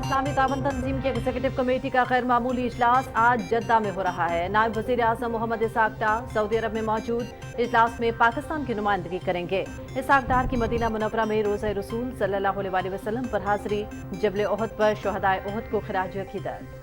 इस्लामी तावन तंजीम की executive committee का गैर मामूली इजलास आज जद्दा में हो रहा है। नायब वजीर आजम मोहम्मद इसाक डार सऊदी अरब में मौजूद इजलास में पाकिस्तान की नुमाइंदगी करेंगे। इसाक डार की मदीना मुनव्वरा में रोज़ा रसूल सल्लल्लाहु अलैहि वसल्लम पर हाजिरी, जबल ओहद पर शुहदाए ओहद को खिराज अकीदत।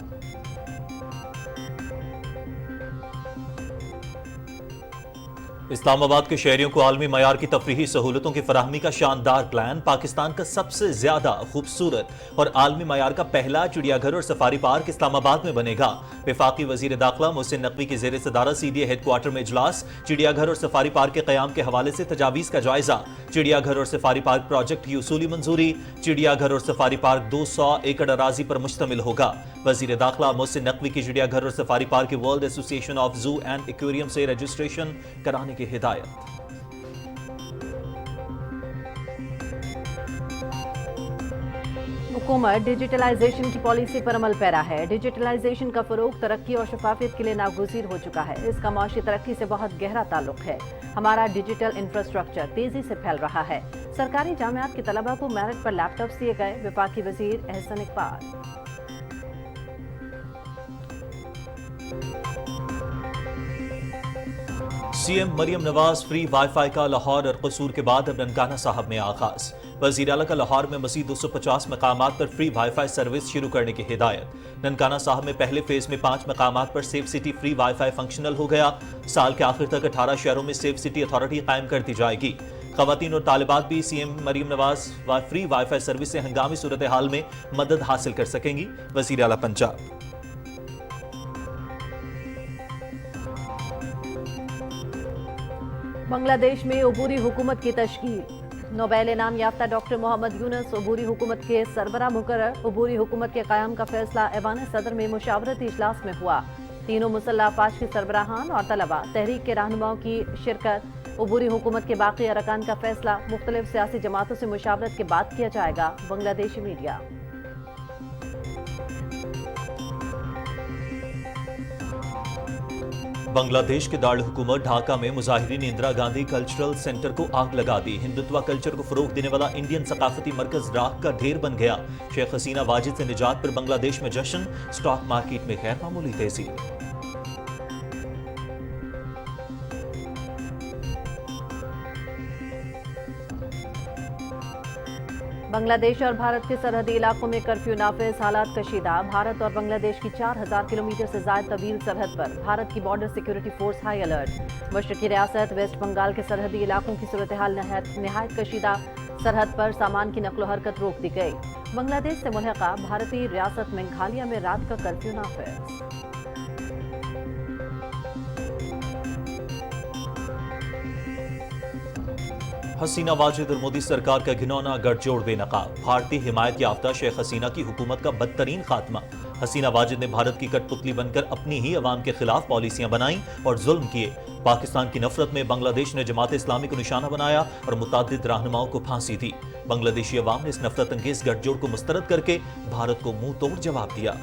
इस्लामाबाद के शहरियों को आलमी मयार की तफरीही सहूलतों की फराहमी का शानदार प्लान। पाकिस्तान का सबसे ज्यादा खूबसूरत और आलमी मयार का पहला चिड़ियाघर और सफारी पार्क इस्लामाबाद में बनेगा। वफाकी वजीर दाखिला मोहसिन नकवी की ज़ेर सदारत CDA हेडक्वार्टर में इजलास। चिड़ियाघर और सफारी पार्क के क़याम के हवाले से तजावीज़ का जायजा। चिड़ियाघर और सफारी पार्क प्रोजेक्ट की उसूली मंजूरी। चिड़ियाघर और सफारी पार्क 200 एकड़ अराजी पर मुश्तमिल होगा। वजीर दाखिला मोहसिन नकवी की चिड़ियाघर और सफारी पार्क की वर्ल्ड एसोसिएशन ऑफ जू एंड एक्वेरियम से रजिस्ट्रेशन कराने की हिदायत। हुकूमत डिजिटलाइजेशन की पॉलिसी पर अमल पैरा है। डिजिटलाइजेशन का फरोग तरक्की और शफाफियत के लिए नागुज़ीर हो चुका है। इसका माशी तरक्की से बहुत गहरा ताल्लुक है। हमारा डिजिटल इंफ्रास्ट्रक्चर तेजी से फैल रहा है। सरकारी जामियात के तलबा को मेरिट पर लैपटॉप दिए गए। वफाकी वजीर Ahsan Iqbal. CM Maryam Nawaz free wifi का लाहौर और कसूर के बाद अब ननकाना साहब में आगाज। वज़ीर आला का लाहौर में मज़ीद 250 मकामात पर फ्री वाईफाई सर्विस शुरू करने की हिदायत। ननकाना साहब में पहले फेज में 5 मकामात पर safe city free wifi functional हो गया। साल के आखिर तक 18 शहरों में सेफ सिटी अथॉरिटी कायम कर दी जाएगी। ख़वातीन और तालिबात भी CM Maryam Nawaz free wifi service से हंगामी सूरत हाल में मदद हासिल कर सकेंगी। वज़ीर आला पंजाब। बांग्लादेश में अबूरी हुकूमत की तश्कील। नोबेल इनाम याफ्ता डॉक्टर मोहम्मद यूनुस अबूरी हुकूमत के सरबराह मुकर्रर। अबूरी हुकूमत के क़याम का फैसला ऐवान सदर में मुशावरती इजलास में हुआ। तीनों मुसल्लह अफवाज के सरबराहान और तलबा तहरीक के रहनुमाओं की शिरकत। अबूरी हुकूमत के बाकी अरकान का फैसला मुख्तलिफ सियासी जमातों से मुशावरत के बाद किया जाएगा। बांग्लादेशी मीडिया। बांग्लादेश के दारुल हुकूमत ढाका में मुजाहिरीन ने इंदिरा गांधी कल्चरल सेंटर को आग लगा दी। हिंदुत्व कल्चर को फरोग देने वाला इंडियन सकाफती मरकज राख का ढेर बन गया। शेख हसीना वाजिद से निजात पर बांग्लादेश में जश्न। स्टॉक मार्केट में गैर मामूली तेजी। बांग्लादेश और भारत के सरहदी इलाकों में कर्फ्यू नाफिज, हालात कशीदा। भारत और बांग्लादेश की 4000 किलोमीटर से ज्यादा तवील सरहद पर भारत की border security force high alert. मशरकी रियासत वेस्ट बंगाल के सरहदी इलाकों की सूरत हाल नहायत कशीदा। सरहद पर सामान की नकलो हरकत रोक दी गई। बांग्लादेश से मुल्हिका भारतीय रियासत मेघालय में रात का कर्फ्यू नाफिज। हसीना वाजिद और मोदी सरकार का घिनौना गठजोड़ बेनकाब। भारतीय हिमायत याफ्ता शेख हसीना की हुकूमत का बदतरीन खात्मा। हसीना वाजिद ने भारत की कठपुतली बनकर अपनी ही अवाम के खिलाफ पॉलिसियां बनाई और जुल्म किए। पाकिस्तान की नफरत में बांग्लादेश ने जमात इस्लामी को निशाना बनाया और मुतादिद रहनुमाओं को फांसी दी। बांग्लादेशी अवाम ने इस नफरत अंगेज गठजोड़ को मुस्तरद करके भारत को मुंह तोड़ जवाब दिया।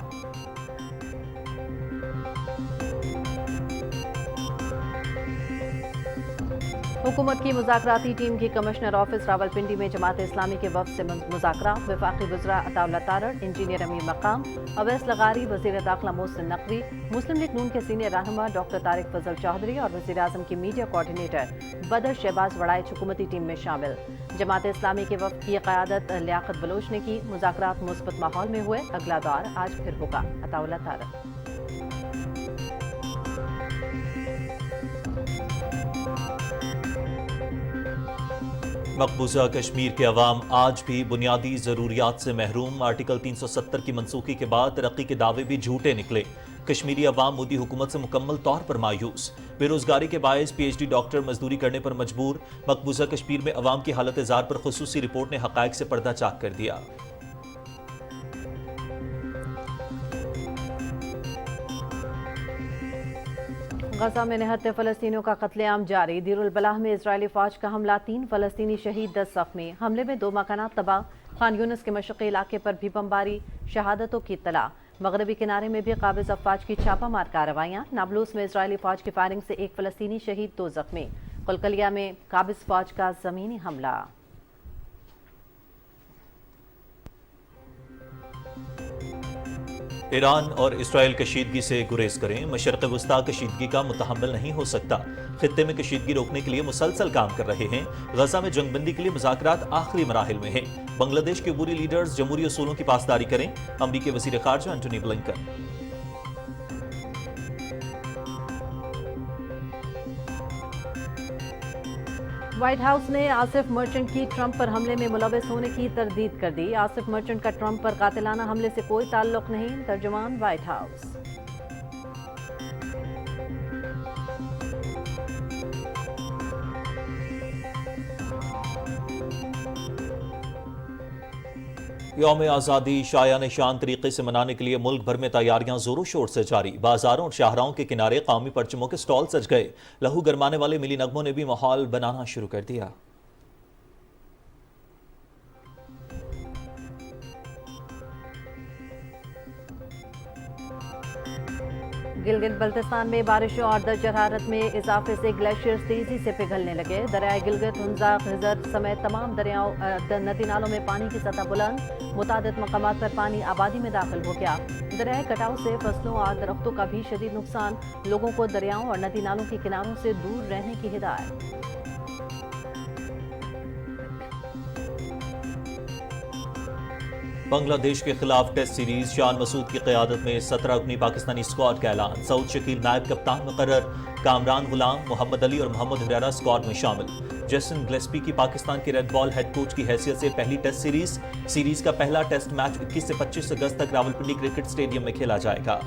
हुकूमत की मुज़ाकराती टीम की कमिश्नर ऑफिस रावलपिंडी में जमात इस्लामी के वफ़द से मुज़ाकरा। वफाकी वज़रा अताउल्लाह तारड़, इंजीनियर अमीर मकाम, अवैस लगारी, वज़ीर दाखिला मोहसिन नकवी, मुस्लिम लीग नून के सीनियर रहनुमा डॉक्टर तारिक फजल चौधरी और वज़ीर आज़म की मीडिया कोऑर्डिनेटर बदर शहबाज वड़ाइच हुकूमती टीम में शामिल। जमात इस्लामी के वफ़द की क़यादत लियाकत बलोच ने की। मुज़ाकरात मुस्बत माहौल में हुए। अगला दौर आज फिर होगा। अताउल्लाह तारड़। मकबूजा कश्मीर के अवाम आज भी बुनियादी ज़रूरियात से महरूम। आर्टिकल 370 की मनसूखी के बाद तरक्की के दावे भी झूठे निकले। कश्मीरी अवाम मोदी हुकूमत से मुकम्मल तौर पर मायूस। बेरोजगारी के बायस PhD डॉक्टर मजदूरी करने पर मजबूर। मकबूजा कश्मीर में अवाम की हालत जार पर खुसूसी रिपोर्ट ने हक़ाइक़ से पर्दा चाक कर दिया। गजा में निहत्ते फ़लस्तीनियों का कत्लेआम जारी। दीरुल बलाह में इजरायली फ़ौज का हमला, 3 फ़लस्तीनी शहीद, 10 ज़ख्मी। हमले में 2 मकानात तबाह। खान यूनिस के मशरक़ी इलाके पर भी बमबारी। शहादतों की इत्तला। मगरबी किनारे में भी काबिज़ अफ़वाज की छापामार कार्रवाइयाँ। नाबलूस में इजरायली फ़ौज की फायरिंग से 1 फ़लस्तीनी शहीद, 2 ज़ख्मी। कुलकलिया में काबिज़ फ़ौज का ज़मीनी हमला। ایران اور اسرائیل کشیدگی سے گریز کریں، مشرق وسطیٰ کشیدگی کا متحمل نہیں ہو سکتا، خطے میں کشیدگی روکنے کے لیے مسلسل کام کر رہے ہیں، غزہ میں جنگ بندی کے لیے مذاکرات آخری مراحل میں ہیں، بنگلہ دیش کے عبوری لیڈرز جمہوری اصولوں کی پاسداری کریں، امریکی وزیر خارجہ اینٹونی بلنکن۔ وائٹ ہاؤس نے آصف مرچنٹ کی ٹرمپ پر حملے میں ملوث ہونے کی تردید کر دی۔ آصف مرچنٹ کا ٹرمپ پر قاتلانہ حملے سے کوئی تعلق نہیں، ترجمان وائٹ ہاؤس۔ یوم آزادی شایانِ شان طریقے سے منانے کے لیے ملک بھر میں تیاریاں زور و شور سے جاری، بازاروں اور شاہراہوں کے کنارے قومی پرچموں کے سٹال سج گئے، لہو گرمانے والے ملی نغموں نے بھی ماحول بنانا شروع کر دیا۔ گلگت بلتستان میں بارشوں اور درجہ حرارت میں اضافے سے گلیشیئرز تیزی سے پگھلنے لگے، دریائے گلگت، ہنزا، خزر سمیت تمام ندی نالوں میں پانی کی سطح بلند، متعدد مقامات پر پانی آبادی میں داخل ہو گیا۔ دریائے کٹاؤ سے فصلوں اور درختوں کا بھی شدید نقصان، لوگوں کو دریاؤں اور ندی نالوں کے کناروں سے دور رہنے کی ہدایت۔ بنگلہ دیش کے خلاف ٹیسٹ سیریز، شان مسعود کی قیادت میں 17 رکنی پاکستانی اسکواڈ کا اعلان، سعود شکیل نائب کپتان مقرر، کامران غلام، محمد علی اور محمد ہریرہ اسکواڈ میں شامل۔ جیسن گلیسپی کی پاکستان کے ریڈ بال ہیڈ کوچ کی حیثیت سے پہلی ٹیسٹ سیریز کا پہلا ٹیسٹ میچ 21 سے 25 اگست تک راولپنڈی کرکٹ اسٹیڈیم میں کھیلا جائے گا۔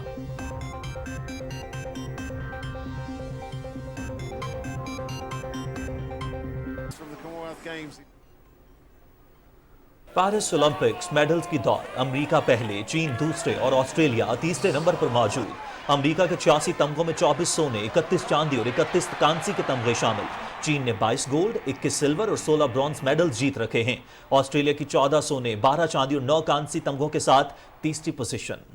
پیرس اولمپکس میڈلز کی دوڑ، امریکہ پہلے، چین دوسرے اور آسٹریلیا تیسرے نمبر پر موجود۔ امریکہ کے 86 تمغوں میں 24 سونے، 31 چاندی اور 31 کانسی کے تمغے شامل۔ چین نے 22 گولڈ، 21 سلور اور 16 برونز میڈلز جیت رکھے ہیں۔ آسٹریلیا کی 14 سونے، 12 چاندی اور 9 کانسی تمغوں کے ساتھ تیسری پوزیشن۔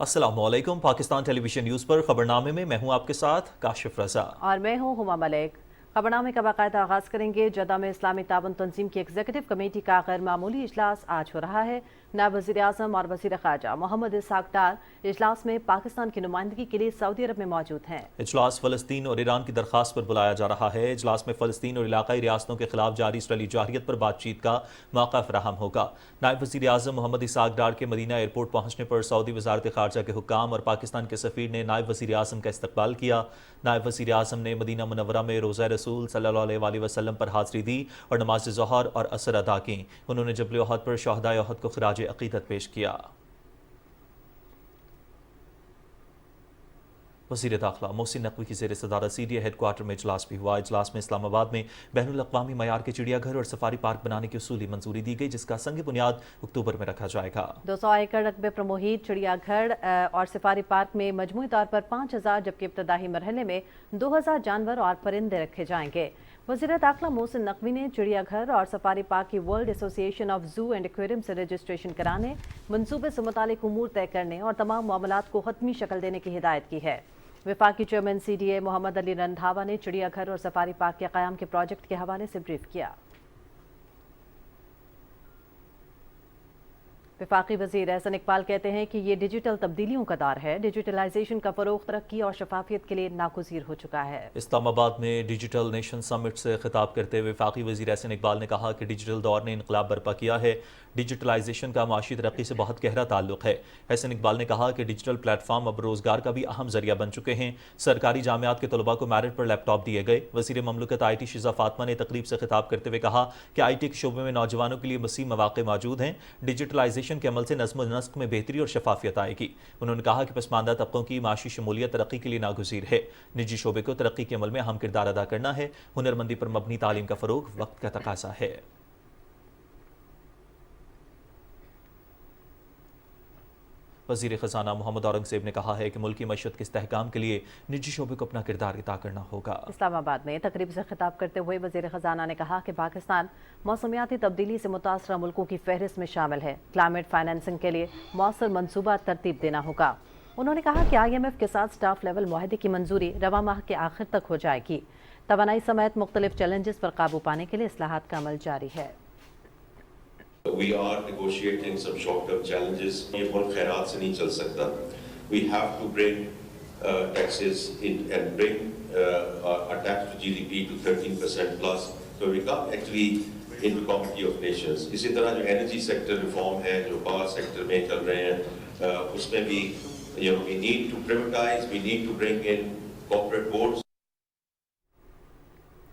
السلام علیکم، پاکستان ٹیلی ویژن نیوز پر خبرنامے میں میں ہوں آپ کے ساتھ کاشف رضا اور میں ہوں ہما ملک۔ خبرنامے کا باقاعدہ آغاز کریں گے۔ جدہ میں اسلامی تعاون تنظیم کی ایگزیکٹو کمیٹی کا غیر معمولی اجلاس آج ہو رہا ہے۔ نائب وزیر اعظم اور وزیر خارجہ محمد اسحاق ڈار اجلاس میں پاکستان کی نمائندگی کے لیے سعودی عرب میں موجود ہیں۔ اجلاس فلسطین اور ایران کی درخواست پر بلایا جا رہا ہے۔ اجلاس میں فلسطین اور علاقائی ریاستوں کے خلاف جاری اسرائیلی جارحیت پر بات چیت کا موقع فراہم ہوگا۔ نائب وزیر اعظم محمد اسحاق ڈار کے مدینہ ایئرپورٹ پہنچنے پر سعودی وزارت خارجہ کے حکام اور پاکستان کے سفیر نے نائب وزیر اعظم کا استقبال کیا۔ نائب وزیر اعظم نے مدینہ منورہ میں روضہ رسول صلی اللہ علیہ وسلم پر حاضری دی اور نماز ظہر اور عصر ادا کی۔ انہوں نے جبل احد پر شہدائے احد کو خراج عقیدت پیش کیا۔ وزیر داخلہ محسن نقوی کی زیر صدارت C D A headquarter میں اجلاس بھی ہوا۔ اجلاس میں اسلام آباد میں بین الاقوامی معیار کے چڑیا گھر اور سفاری پارک بنانے کی اصولی منظوری دی گئی، جس کا سنگ بنیاد اکتوبر میں رکھا جائے گا۔ 200 ایکڑ رقبے پر محیط چڑیا گھر اور سفاری پارک میں مجموعی طور پر 5000 جبکہ ابتدائی مرحلے میں 2000 جانور اور پرندے رکھے جائیں گے۔ وزیر داخلہ محسن نقوی نے چڑیا گھر اور سفاری پارک کی ورلڈ ایسوسی ایشن آف زو اینڈ ایکویریم سے رجسٹریشن کرانے، منصوبے سے متعلق امور طے کرنے اور تمام معاملات کو حتمی شکل دینے کی ہدایت کی ہے۔ وفاقی چیئرمین سی ڈی اے محمد علی رندھاوا نے چڑیا گھر اور سفاری پارک کے قیام کے پروجیکٹ کے حوالے سے بریف کیا۔ وفاقی وزیر احسن اقبال کہتے ہیں کہ یہ ڈیجیٹل تبدیلیوں کا دور ہے۔ ڈیجیٹلائزیشن کا فروغ ترقی اور شفافیت کے لیے ناگزیر ہو چکا ہے۔ اسلام آباد میں ڈیجیٹل نیشن سمٹ سے خطاب کرتے ہوئے وفاقی وزیر احسن اقبال نے کہا کہ ڈیجیٹل دور نے انقلاب برپا کیا ہے۔ ڈیجیٹلائزیشن کا معاشی ترقی سے بہت گہرا تعلق ہے۔ احسن اقبال نے کہا کہ ڈیجیٹل پلیٹ فارم اب روزگار کا بھی اہم ذریعہ بن چکے ہیں۔ سرکاری جامعات کے طلباء کو میرٹ پر لیپ ٹاپ دیے گئے۔ وزیر مملکت آئی ٹی شیزہ فاطمہ نے تقریب سے خطاب کرتے ہوئے کہا کہ آئی ٹی کے شعبے میں نوجوانوں کے لیے وسیع مواقع موجود ہیں۔ ڈیجیٹلائزیشن کے عمل سے نظم و نسق میں بہتری اور شفافیت آئے گی۔ انہوں نے کہا کہ پسماندہ طبقوں کی معاشی شمولیت ترقی کے لیے ناگزیر ہے۔ نجی شعبے کو ترقی کے عمل میں اہم کردار ادا کرنا ہے۔ ہنرمندی پر مبنی تعلیم کا فروغ وقت کا تقاضا ہے۔ वज़ीर ख़ज़ाना मोहम्मद औरंगज़ेब ने कहा है कि मुल्क की मईशत के इस्तेहकाम के लिए निजी शोबे को अपना किरदार अदा करना होगा। इस्लामाबाद में तकरीब से खिताब करते हुए वज़ीर ख़ज़ाना ने कहा कि पाकिस्तान मौसमियाती तब्दीली से मुतासरा मुल्कों की फहरिस्त में शामिल है। क्लाइमेट फाइनेंसिंग के लिए मौसर मनसूबा तरतीब देना होगा। उन्होंने कहा कि IMF के साथ स्टाफ लेवल मुआहदे की मंजूरी रवा माह के आखिर तक हो जाएगी। तवानाई समेत मुख्तलिफ चैलेंजेस पर काबू पाने के लिए इस्लाहात का अमल जारी है। We are negotiating some short-term challenges. ये मुल्क खैरात से नहीं चल सकता. We have to bring taxes in and bring our tax to GDP to 13% plus. So we come actually into community of nations. इसी तरह जो energy sector reform है, जो power sector में चल रहे हैं, उसमें भी we need to privatize. We need to bring in corporate boards.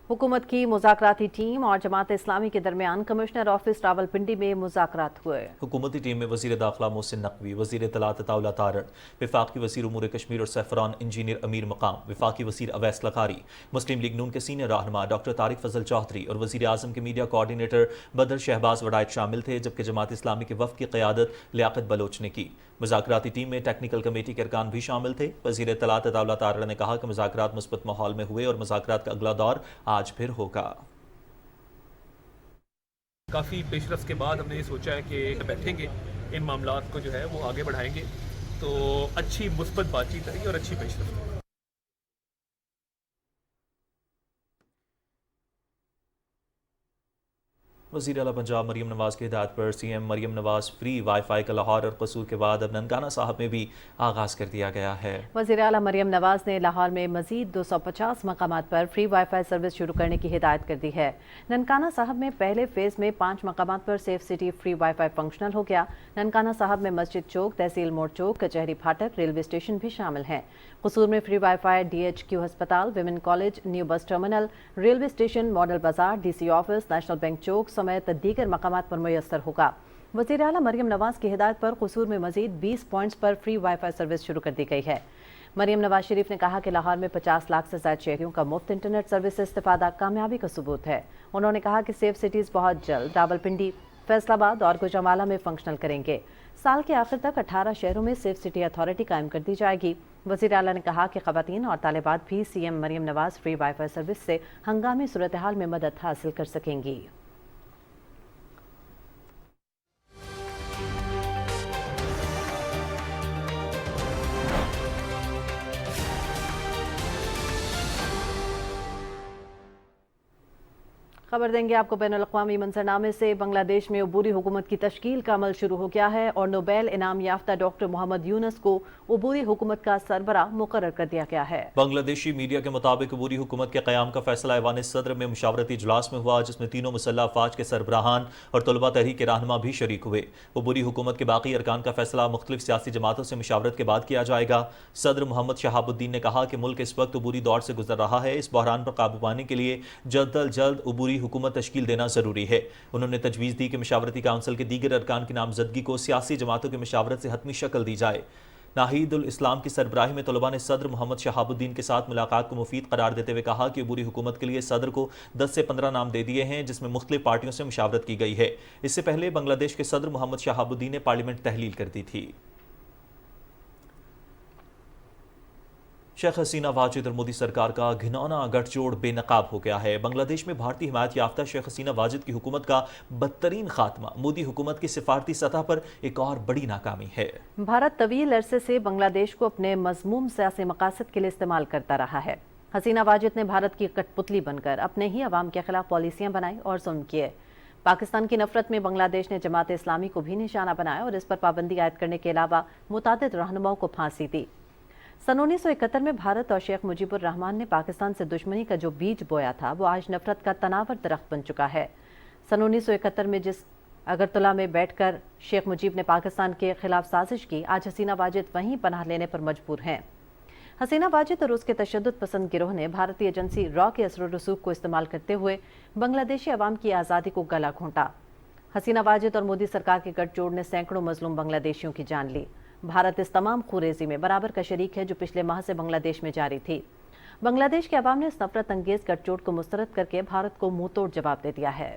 हुकूमत की मुज़ाकराती टीम और जमात इस्लामी के दरमियान कमिश्नर ऑफिस रावलपिंडी में मुज़ाकरात हुए। हुकूमती टीम में वज़ीर दाखिला मोहसिन नकवी, वज़ीर इत्तलात अताउल्लाह तारड़, वफाकी वज़ीर उमूर कश्मीर और सैफरान इंजीनियर अमीर मकाम, वफाकी वज़ीर अवैस लखारी, मुस्लिम लीग नून के सीनियर रहनुमा डॉक्टर तारिक फजल चौधरी और वज़ीर आज़म के मीडिया कोऑर्डिनेटर बदर शहबाज वडायत शामिल थे, जबकि जमात इस्लामी के वफ़द की क़यादत लियाकत बलोच ने की। मुज़ाकराती टीम में टेक्निकल कमेटी के अरकान भी शामिल थे। वज़ीर इत्तलात अताउल्लाह तारड़ ने कहा कि मुज़ाकरात मुस्बत माहौल में हुए और मुज़ाकरात का अगला दौर आज फिर होगा। काफ़ी पेशरफ्त के बाद हमने ये सोचा है कि बैठेंगे, इन मामलात को जो है वो आगे बढ़ाएंगे, तो अच्छी मुस्बत बातचीत रही और अच्छी पेशरफ्त रही। वज़ीर आला पंजाब मरीम नवाज़ की हिदायत पर CM मरीम नवाज़ फ्री वाईफाई का लाहौर और कसूर के बाद अब ननकाना साहब में भी आगाज़ कर दिया गया है। वज़ीर आला मरीम नवाज़ ने लाहौर में मज़ीद 250 मकामात पर फ्री वाईफाई सर्विस शुरू करने की हिदायत कर दी है। ननकाना साहब में पहले फेज़ में 5 मकामात पर safe city free wifi functional हो गया। ननकाना साहब में मस्जिद चौक, तहसील मोड़ चौक, कचहरी फाटक, रेलवे स्टेशन भी शामिल हैं। कसूर में फ्री वाईफाई DHQ अस्पताल, women college, new bus terminal, railway station, model बाजार, DC ऑफिस, नेशनल बैंक चौक समेत दीगर मकामात पर मुयस्सर होगा। वज़ीर आला मरीम नवाज़ की हिदायत पर कसूर में मज़ीद 20 पॉइंट्स पर फ्री वाईफाई सर्विस शुरू कर दी गई है। मरीम नवाज शरीफ ने कहा कि लाहौर में 50 लाख से ज़्यादा शहरियों का मुफ्त इंटरनेट सर्विस से इस्तिफादा कामयाबी का सबूत है। उन्होंने कहा कि सेफ सिटीज़ बहुत जल्द रावलपिंडी, फैसलाबाद और गुजरावाला में फंक्शनल करेंगे। साल के आखिर तक 18 शहरों में सेफ सिटी अथॉरिटी कायम कर दी जाएगी। वज़ीर आला ने कहा कि ख़वातीन और तालिबात भी CM मरीम नवाज़ फ्री वाईफाई सर्विस से हंगामी सूरत हाल में मदद हासिल कर सकेंगी। खबर देंगे आपको बैनुल-अक़वामी मंजरनामे से। बांग्लादेश में अबूरी हुकूमत की तश्कील का अमल शुरू हो गया है और नोबेल इनाम याफ्ता डॉक्टर मोहम्मद यूनुस को अबूरी हुकूमत का सरबराह मुकर्रर कर दिया गया है। बांग्लादेशी मीडिया के मुताबिक अबूरी हुकूमत के क़याम का फैसला ऐवान सदर में मुशावरती इजलास में हुआ, जिसमें तीनों मुसल्लह अफवाज के सरबराहान और तलबा तहरीक के रहनुमा भी शरीक हुए। अबूरी हुकूमत के बाकी अरकान का फैसला मुख्तलिफ सियासी जमातों से मुशावरत के बाद किया जाएगा। सदर मोहम्मद शहाबुद्दीन ने कहा कि मुल्क इस वक्त अबूरी दौर से गुजर रहा है। इस बहरान पर काबू पाने के लिए जल्द अज जल्द अबूरी हुकूमत तश्कील देना जरूरी है। उन्होंने तजवीज़ दी कि मशावरती काउंसिल के दीगर अरकान की नामजदगी को सियासी जमातों की मशावरत से हतमी शक्ल दी जाए। नाहीदुल इस्लाम की सरबराही में तलबा ने सदर मोहम्मद शहाबुद्दीन के साथ मुलाकात को मुफीद करार देते हुए कहा कि अबूरी हुकूमत के लिए सदर को 10 से 15 नाम दे दिए हैं, जिसमें मुख्तलिफ पार्टियों से मुशावरत की गई है। इससे पहले बांग्लादेश के सदर मोहम्मद शहाबुद्दीन ने पार्लियामेंट तहलील कर दी थी। शेख हसीना वाजिद और मोदी सरकार का घिनौना गठजोड़ बेनकाब हो गया है। बांग्लादेश में भारतीय हिमायत याफ्ता शेख हसीना वाजिद की हुकूमत का बदतरीन खात्मा मोदी हुकूमत की सिफारती सतह पर एक और बड़ी नाकामी है। भारत तवील अरसे से बांग्लादेश को अपने मज़मूम सियासी मकासद के लिए इस्तेमाल करता रहा है। हसीना वाजिद ने भारत की कठपुतली बनकर अपने ही अवाम के खिलाफ पॉलिसियां बनाई और जुल्म किए। पाकिस्तान की नफरत में बांग्लादेश ने जमात इस्लामी को भी निशाना बनाया और इस पर पाबंदी आयद करने के अलावा मुतादिद रहनुमाओं को फांसी दी। सन 1971 में भारत और शेख मुजीबुर रहमान ने पाकिस्तान से दुश्मनी का जो बीज बोया था, वो आज नफरत का तनावर दरख्त बन चुका है। सन 1971 में जिस अगरतला में बैठकर शेख मुजीब ने पाकिस्तान के खिलाफ साजिश की, आज हसीना वाजिद वहीं पनाह लेने पर मजबूर हैं। हसीना वाजिद और उसके तशद्दुद पसंद गिरोह ने भारतीय एजेंसी रॉ के असर रसूख को इस्तेमाल करते हुए बांग्लादेशी अवाम की आज़ादी को गला घोंटा। हसीना वाजिद और मोदी सरकार के गठजोड़ ने सैकड़ों मजलूम बांग्लादेशियों की जान ली। भारत इस तमाम खुरेजी में बराबर का शरीक है जो पिछले माह से बांग्लादेश में जारी थी। बांग्लादेश के अवाम ने इस नफरत अंगेज गठजोड़ को मुस्तरद करके भारत को मुंह तोड़ जवाब दे दिया है।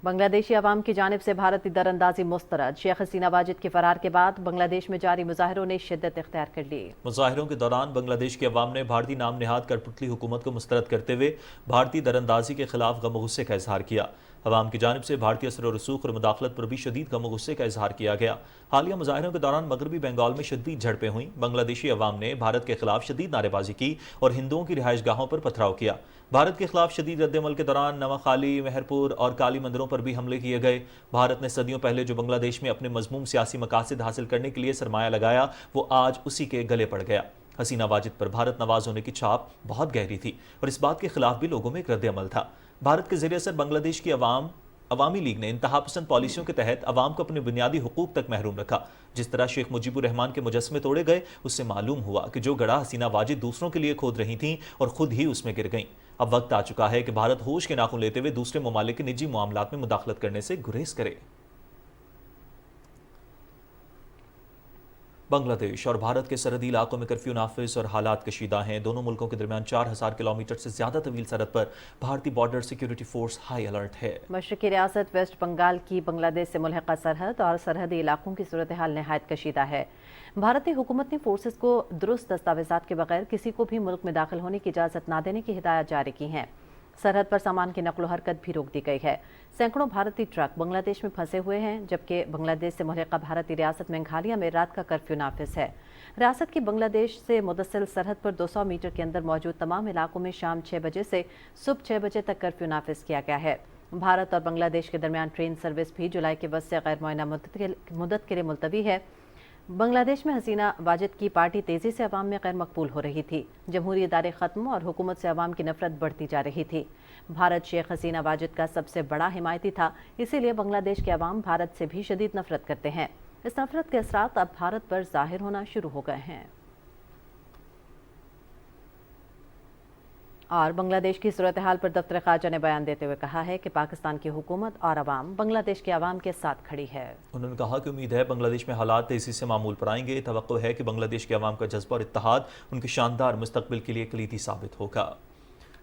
بنگلہ دیشی عوام کی جانب سے بھارتی درندازی مسترد، شیخ حسینہ واجد کے فرار کے بعد بنگلہ دیش میں جاری مظاہروں نے شدت اختیار کر لی۔ مظاہروں کے دوران بنگلہ دیش کے عوام نے بھارتی نام نہاد کٹپتلی حکومت کو مسترد کرتے ہوئے بھارتی دراندازی کے خلاف غم و غصے کا اظہار کیا۔ عوام کی جانب سے بھارتی اثر و رسوخ اور مداخلت پر بھی شدید غم و غصے کا اظہار کیا گیا۔ حالیہ مظاہروں کے دوران مغربی بنگال میں شدید جھڑپیں ہوئیں۔ بنگلہ دیشی عوام نے بھارت کے خلاف شدید نعرے بازی کی اور ہندوؤں کی رہائش گاہوں پر پتھراؤ کیا۔ بھارت کے خلاف شدید رد عمل کے دوران نواخالی، مہرپور اور کالی مندروں پر بھی حملے کیے گئے۔ بھارت نے صدیوں پہلے جو بنگلہ دیش میں اپنے مذموم سیاسی مقاصد حاصل کرنے کے لیے سرمایہ لگایا، وہ آج اسی کے گلے پڑ گیا۔ حسینہ واجد پر بھارت نواز ہونے کی چھاپ بہت گہری تھی اور اس بات کے خلاف بھی لوگوں میں ایک رد عمل تھا۔ بھارت کے زیر اثر بنگلہ دیش کی عوامی لیگ نے انتہا پسند پالیسیوں کے تحت عوام کو اپنے بنیادی حقوق تک محروم رکھا۔ جس طرح شیخ مجیب الرحمان کے مجسمے توڑے گئے، اس سے معلوم ہوا کہ جو گڑھا حسینہ واجد دوسروں کے لیے کھود رہی تھیں اور خود ہی اس میں گر گئیں۔ اب وقت آ چکا ہے کہ بھارت ہوش کے ناخن لیتے ہوئے دوسرے ممالک کے نجی معاملات میں مداخلت کرنے سے گریز کرے۔ بنگلہ دیش اور بھارت کے سرحدی علاقوں میں کرفیو نافذ اور حالات کشیدہ ہیں۔ دونوں ملکوں کے درمیان 4000 کلومیٹر سے زیادہ طویل سرحد پر بھارتی border security force high alert ہے۔ مشرقی ریاست ویسٹ بنگال کی بنگلہ دیش سے ملحقہ سرحد اور سرحدی علاقوں کی صورتحال نہایت کشیدہ ہے۔ بھارتی حکومت نے فورسز کو درست دستاویزات کے بغیر کسی کو بھی ملک میں داخل ہونے کی اجازت نہ دینے کی ہدایات جاری کی ہیں۔ سرحد پر سامان کی نقل و حرکت بھی روک دی گئی ہے۔ سینکڑوں بھارتی ٹرک بنگلہ دیش میں پھنسے ہوئے ہیں، جبکہ بنگلہ دیش سے ملحقہ بھارتی ریاست میگھالیہ میں رات کا کرفیو نافذ ہے۔ ریاست کی بنگلہ دیش سے متصل سرحد پر 200 میٹر کے اندر موجود تمام علاقوں میں شام 6 بجے سے صبح 6 بجے تک کرفیو نافذ کیا گیا ہے۔ بھارت اور بنگلہ دیش کے درمیان ٹرین سروس بھی جولائی کے وسط سے غیر معینہ مدت کے لیے ملتوی ہے۔ بنگلہ دیش میں حسینہ واجد کی پارٹی تیزی سے عوام میں غیر مقبول ہو رہی تھی۔ جمہوری ادارے ختم اور حکومت سے عوام کی نفرت بڑھتی جا رہی تھی۔ بھارت شیخ حسینہ واجد کا سب سے بڑا حمایتی تھا، اسی لیے بنگلہ دیش کے عوام بھارت سے بھی شدید نفرت کرتے ہیں۔ اس نفرت کے اثرات اب بھارت پر ظاہر ہونا شروع ہو گئے ہیں۔ اور بنگلہ دیش کی صورتحال پر دفتر خارجہ نے بیان دیتے ہوئے کہا ہے کہ پاکستان کی حکومت اور عوام بنگلہ دیش کے عوام کے ساتھ کھڑی ہے۔ انہوں نے کہا کہ امید ہے بنگلہ دیش میں حالات تیزی سے معمول پر آئیں گے۔ توقع ہے کہ بنگلہ دیش کے عوام کا جذبہ اور اتحاد ان کے شاندار مستقبل کے لیے کلیدی ثابت ہوگا۔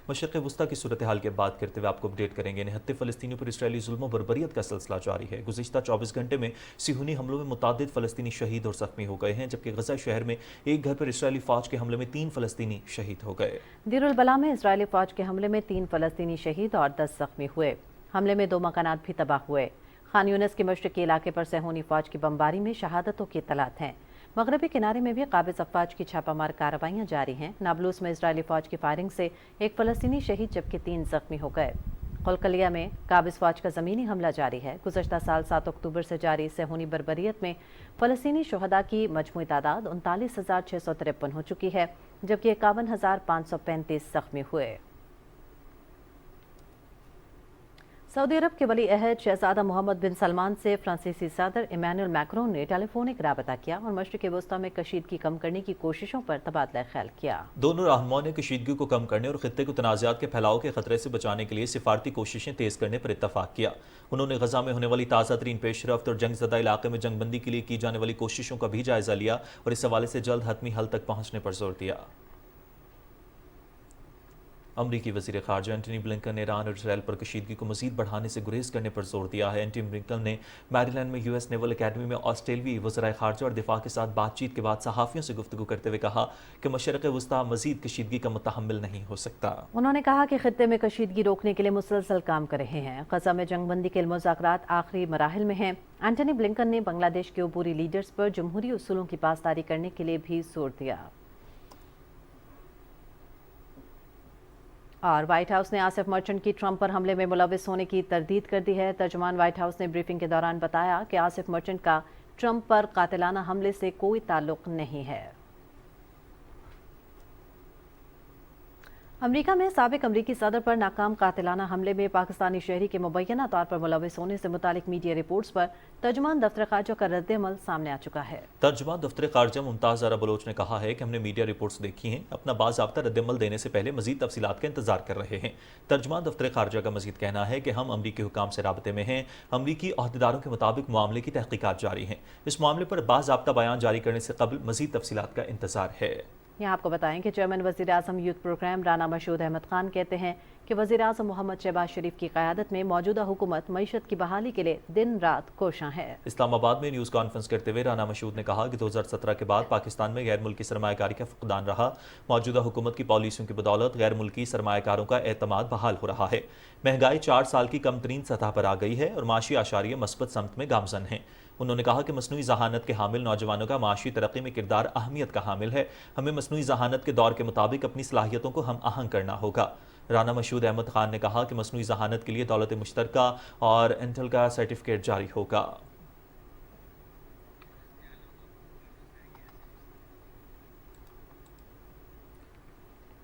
مشرق وسطیٰ کی صورتحال کی بات کرتے ہوئے آپ کو اپڈیٹ کریں گے۔ 79 فلسطینیوں پر اسرائیلی ظلم و بربریت کا سلسلہ جاری ہے۔ گزشتہ 24 گھنٹے میں صہیونی حملوں میں متعدد فلسطینی شہید اور زخمی ہو گئے ہیں، جبکہ غزہ شہر میں ایک گھر پر اسرائیلی فوج کے حملے میں 3 فلسطینی شہید ہو گئے۔ دیر البلا میں اسرائیلی فوج کے حملے میں 3 فلسطینی شہید اور 10 زخمی ہوئے۔ حملے میں 2 مکانات بھی تباہ ہوئے۔ خان یونس کے مشرقی علاقے پر صہیونی فوج کی بمباری میں شہادتوں کی اطلاعات ہیں۔ مغربی کنارے میں بھی قابض افواج کی چھاپہ مار کارروائیاں جاری ہیں۔ نابلوس میں اسرائیلی فوج کی فائرنگ سے 1 فلسطینی شہید جبکہ 3 زخمی ہو گئے۔ قلقلیہ میں قابض فوج کا زمینی حملہ جاری ہے۔ گزشتہ سال 7 اکتوبر سے جاری صہیونی بربریت میں فلسطینی شہداء کی مجموعی تعداد 39,653 ہو چکی ہے، جبکہ 51,535 زخمی ہوئے۔ سعودی عرب کے ولی عہد شہزادہ محمد بن سلمان سے فرانسیسی صدر ایمانوئل میکرون نے ٹیلی فونک رابطہ کیا اور مشرق وسطیٰ میں کشیدگی کم کرنے کی کوششوں پر تبادلہ خیال کیا۔ دونوں رہنماؤں نے کشیدگی کو کم کرنے اور خطے کو تنازعات کے پھیلاؤ کے خطرے سے بچانے کے لیے سفارتی کوششیں تیز کرنے پر اتفاق کیا۔ انہوں نے غزہ میں ہونے والی تازہ ترین پیش رفت اور جنگ زدہ علاقے میں جنگ بندی کے لیے کی جانے والی کوششوں کا بھی جائزہ لیا اور اس حوالے سے جلد حتمی حل تک پہنچنے پر زور دیا۔ امریکی وزیر خارجہ اینٹونی بلنکن نے ایران اور اسرائیل پر کشیدگی کو مزید بڑھانے سے گریز کرنے پر زور دیا ہے۔ اینٹونی بلنکن نے میری لینڈ میں US نیول اکیڈمی میں آسٹریلوی وزرائے خارجہ اور دفاع کے ساتھ بات چیت کے بعد صحافیوں سے گفتگو کرتے ہوئے کہا کہ مشرق وسطیٰ مزید کشیدگی کا متحمل نہیں ہو سکتا۔ انہوں نے کہا کہ خطے میں کشیدگی روکنے کے لیے مسلسل کام کر رہے ہیں۔ غزہ میں جنگ بندی کے مذاکرات آخری مراحل میں ہیں۔ اینٹونی بلنکن نے بنگلہ دیش کے عبوری لیڈرز پر جمہوری اصولوں کی پاسداری کرنے کے لیے بھی زور دیا۔ اور وائٹ ہاؤس نے آصف مرچنٹ کی ٹرمپ پر حملے میں ملوث ہونے کی تردید کر دی ہے۔ ترجمان وائٹ ہاؤس نے بریفنگ کے دوران بتایا کہ آصف مرچنٹ کا ٹرمپ پر قاتلانہ حملے سے کوئی تعلق نہیں ہے۔ امریکہ میں سابق امریکی صدر پر ناکام قاتلانہ حملے میں پاکستانی شہری کے مبینہ طور پر ملوث ہونے سے متعلق میڈیا رپورٹس پر ترجمان دفتر خارجہ کا رد عمل سامنے آ چکا ہے۔ ترجمان دفتر خارجہ ممتاز زہرا بلوچ نے کہا ہے کہ ہم نے میڈیا رپورٹس دیکھی ہیں، اپنا باضابطہ رد عمل دینے سے پہلے مزید تفصیلات کا انتظار کر رہے ہیں۔ ترجمان دفتر خارجہ کا مزید کہنا ہے کہ ہم امریکی حکام سے رابطے میں ہیں۔ امریکی عہدیداروں کے مطابق معاملے کی تحقیقات جاری ہیں۔ اس معاملے پر باضابطہ بیان جاری کرنے سے قبل مزید تفصیلات کا انتظار ہے۔ یہاں آپ کو بتائیں کہ چیئرمین وزیر اعظم یوتھ پروگرام رانا مشہود احمد خان کہتے ہیں کہ وزیر اعظم محمد شہباز شریف کی قیادت میں موجودہ حکومت معیشت کی بحالی کے لیے دن رات کوشاں ہے۔ اسلام آباد میں نیوز کانفرنس کرتے ہوئے رانا مشہود نے کہا کہ 2017 کے بعد پاکستان میں غیر ملکی سرمایہ کاری کا فقدان رہا۔ موجودہ حکومت کی پالیسیوں کی بدولت غیر ملکی سرمایہ کاروں کا اعتماد بحال ہو رہا ہے۔ مہنگائی 4 سال کی کم ترین سطح پر آ گئی ہے اور معاشی اعشاریہ مثبت سمت میں گامزن ہیں۔ انہوں نے کہا کہ مصنوعی ذہانت کے حامل نوجوانوں کا معاشی ترقی میں کردار اہمیت کا حامل ہے۔ ہمیں مصنوعی ذہانت کے دور کے مطابق اپنی صلاحیتوں کو ہم آہنگ کرنا ہوگا۔ رانا مشہود احمد خان نے کہا کہ مصنوعی ذہانت کے لیے دولت مشترکہ اور انٹل کا سرٹیفکیٹ جاری ہوگا۔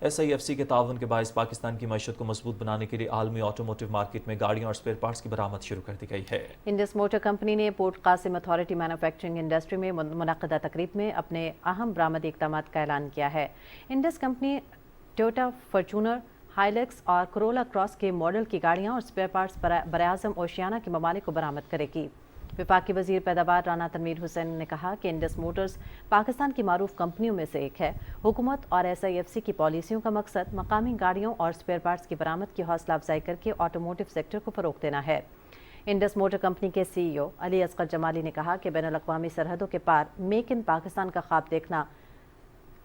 SIFC کے تعاون کے باعث پاکستان کی معیشت کو مضبوط بنانے کے لیے عالمی آٹوموٹیو مارکیٹ میں گاڑیوں اور اسپیئر پارٹس کی برآمد شروع کر دی گئی ہے۔ انڈس موٹر کمپنی نے port Qasim authority manufacturing industry میں منعقدہ تقریب میں اپنے اہم برآمدی اقدامات کا اعلان کیا ہے۔ انڈس کمپنی ٹویوٹا فارچونر، ہائلیکس اور کرولا کراس کے ماڈل کی گاڑیاں اور اسپیئر پارٹس براعظم اوشیانہ کے ممالک کو برآمد کرے گی۔ وفاقی وزیر پیداوار رانا تنویر حسین نے کہا کہ انڈس موٹرز پاکستان کی معروف کمپنیوں میں سے ایک ہے۔ حکومت اور SIFC کی پالیسیوں کا مقصد مقامی گاڑیوں اور اسپیئر پارٹس کی برآمد کی حوصلہ افزائی کر کے آٹوموٹیو سیکٹر کو فروغ دینا ہے۔ انڈس موٹر کمپنی کے CEO علی اصغر جمالی نے کہا کہ بین الاقوامی سرحدوں کے پار میک ان پاکستان کا خواب دیکھنا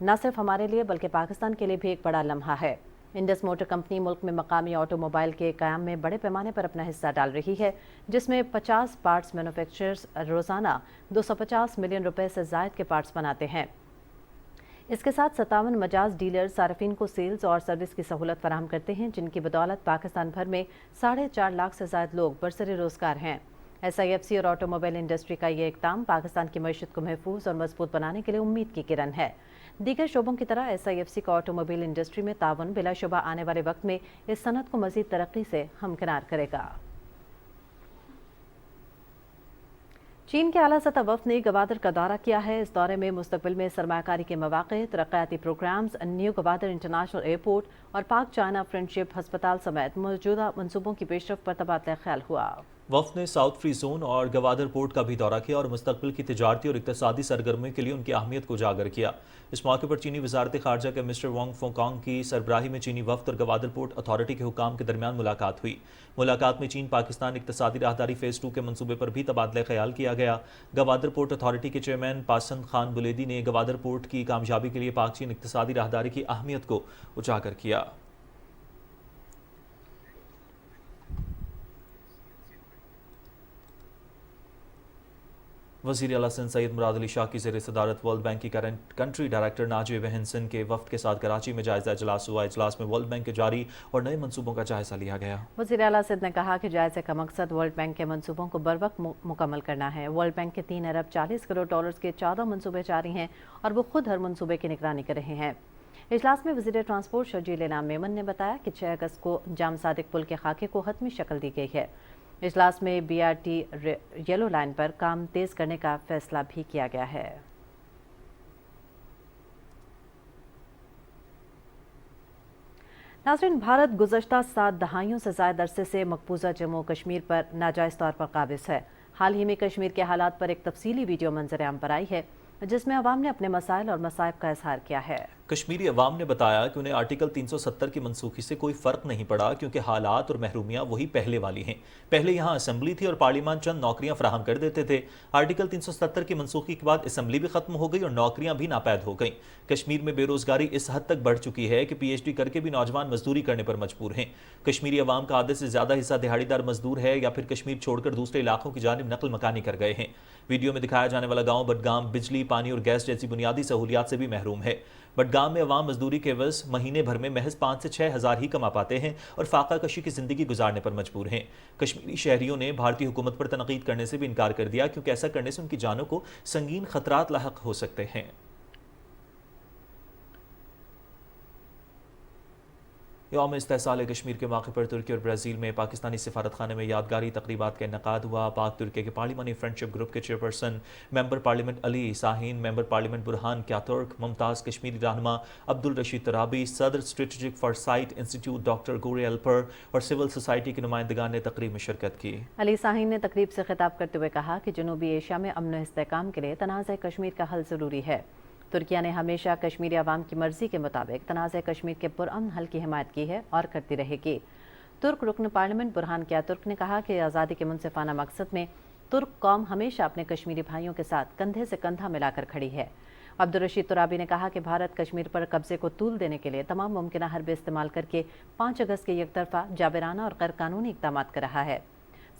نہ صرف ہمارے لیے بلکہ پاکستان کے لیے بھی ایک بڑا لمحہ ہے۔ انڈس موٹر کمپنی ملک میں مقامی آٹو موبائل کے قیام میں بڑے پیمانے پر اپنا حصہ ڈال رہی ہے، جس میں 50 پارٹس مینوفیکچررز روزانہ 250 ملین روپے سے زائد کے پارٹس بناتے ہیں۔ اس کے ساتھ 57 مجاز ڈیلرز صارفین کو سیلز اور سروس کی سہولت فراہم کرتے ہیں، جن کی بدولت پاکستان بھر میں 4.5 لاکھ سے زائد لوگ برسر روزگار ہیں۔ SIFC اور آٹو موبائل انڈسٹری کا یہ اقدام پاکستان کی معیشت کو محفوظ اور مضبوط بنانے کے لیے امید کی کرن ہے۔ دیگر شعبوں کی طرح SIFC کا آٹو موبائل انڈسٹری میں تعاون بلا شبہ آنے والے وقت میں اس صنعت کو مزید ترقی سے ہمکنار کرے گا۔ چین کے اعلیٰ سطح وفد نے گوادر کا دورہ کیا ہے۔ اس دورے میں مستقبل میں سرمایہ کاری کے مواقع، ترقیاتی programmes, new Gwadar international airport اور پاک چائنا فرینڈشپ ہسپتال سمیت موجودہ منصوبوں کی پیش رفت پر تبادلہ خیال ہوا۔ وفد نے ساؤتھ فری زون اور گوادر پورٹ کا بھی دورہ کیا اور مستقبل کی تجارتی اور اقتصادی سرگرمیوں کے لیے ان کی اہمیت کو اجاگر کیا۔ اس موقع پر چینی وزارت خارجہ کے مسٹر وانگ فوکانگ کی سربراہی میں چینی وفد اور گوادر پورٹ اتھارٹی کے حکام کے درمیان ملاقات ہوئی۔ ملاقات میں چین پاکستان اقتصادی راہداری فیز 2 کے منصوبے پر بھی تبادلہ خیال کیا گیا۔ گوادر پورٹ اتھارٹی کے چیئرمین پاسند خان بلیدی نے گوادر پورٹ کی کامیابی کے لیے پاک چین اقتصادی راہداری کی اہمیت کو اجاگر کیا۔ وزیر اعلیٰ سندھ سید مراد علی شاہ کی زیر صدارت ورلڈ بینک کی کنٹری ڈائریکٹر ناجیہ وہنسن کے وفد کے ساتھ کراچی میں جائزہ اجلاس ہوا۔ اجلاس میں ورلڈ بینک کے جاری اور نئے منصوبوں کا جائزہ لیا گیا۔ وزیر اعلیٰ سندھ نے کہا کہ جائزے کا مقصد ورلڈ بینک کے منصوبوں کو بروقت مکمل کرنا ہے۔ ورلڈ بینک کے 3 ارب 40 کروڑ ڈالرز کے 14 منصوبے جاری ہیں اور وہ خود ہر منصوبے کی نگرانی کر رہے ہیں۔ اجلاس میں وزیر ٹرانسپورٹ شرجیل انعام میمن نے بتایا کہ 6 اگست کو جام صادق پل کے خاکے کو حتمی شکل دی گئی ہے۔ اجلاس میں BRT یلو لائن پر کام تیز کرنے کا فیصلہ بھی کیا گیا ہے۔ ناظرین، بھارت گزشتہ 7 دہائیوں سے زائد عرصے سے مقبوضہ جموں کشمیر پر ناجائز طور پر قابض ہے۔ حال ہی میں کشمیر کے حالات پر ایک تفصیلی ویڈیو منظر عام پر آئی ہے، جس میں عوام نے اپنے مسائل اور مصائب کا اظہار کیا ہے۔ کشمیری عوام نے بتایا کہ انہیں آرٹیکل 370 کی منسوخی سے کوئی فرق نہیں پڑا، کیونکہ حالات اور محرومیاں وہی پہلے والی ہیں۔ پہلے یہاں اسمبلی تھی اور پارلیمان چند نوکریاں فراہم کر دیتے تھے۔ آرٹیکل 370 کی منسوخی کے بعد اسمبلی بھی ختم ہو گئی اور نوکریاں بھی ناپید ہو گئیں۔ کشمیر میں بے روزگاری اس حد تک بڑھ چکی ہے کہ PhD کر کے بھی نوجوان مزدوری کرنے پر مجبور ہیں۔ کشمیری عوام کا آدھے سے زیادہ حصہ دہاڑی دار مزدور ہے یا پھر کشمیر چھوڑ کر دوسرے علاقوں کی جانب نقل مکانی کر گئے ہیں۔ ویڈیو میں دکھایا جانے والا گاؤں بڈگام بجلی، پانی اور گیس جیسی بنیادی سہولیات سے بھی محروم ہے۔ بڈگام میں عوام مزدوری کے عوض مہینے بھر میں محض 5 سے 6 ہزار ہی کما پاتے ہیں اور فاقہ کشی کی زندگی گزارنے پر مجبور ہیں۔ کشمیری شہریوں نے بھارتی حکومت پر تنقید کرنے سے بھی انکار کر دیا، کیونکہ ایسا کرنے سے ان کی جانوں کو سنگین خطرات لاحق ہو سکتے ہیں۔ یوم استحصال کشمیر کے موقع پر ترکی اور برازیل میں پاکستانی سفارت خانے میں یادگاری تقریبات کا انعقاد ہوا۔ پاک ترکی کے پارلیمانی فرینڈشپ گروپ کے چیئرپرسن ممبر پارلیمنٹ علی شاہین، ممبر پارلیمنٹ برہان کیاترک، ممتاز کشمیری رہنما عبدالرشید ترابی، صدر اسٹریٹجک فارسائٹ انسٹیٹیوٹ ڈاکٹر گورے الپر اور سول سوسائٹی کے نمائندگان نے تقریب میں شرکت کی۔ علی شاہین نے تقریب سے خطاب کرتے ہوئے کہا کہ جنوبی ایشیا میں امن و استحکام کے لیے تنازع کشمیر کا حل ضروری ہے۔ ترکیہ نے ہمیشہ کشمیری عوام کی مرضی کے مطابق تنازع کشمیر کے پرامن حل کی حمایت کی ہے اور کرتی رہے گی۔ ترک رکن پارلیمنٹ برہان کیا ترک نے کہا کہ آزادی کے منصفانہ مقصد میں ترک قوم ہمیشہ اپنے کشمیری بھائیوں کے ساتھ کندھے سے کندھا ملا کر کھڑی ہے۔ عبدالرشید ترابی نے کہا کہ بھارت کشمیر پر قبضے کو طول دینے کے لیے تمام ممکنہ حربے استعمال کر کے 5 اگست کے یک طرفہ جابرانہ اور غیر قانونی اقدامات کر رہا ہے۔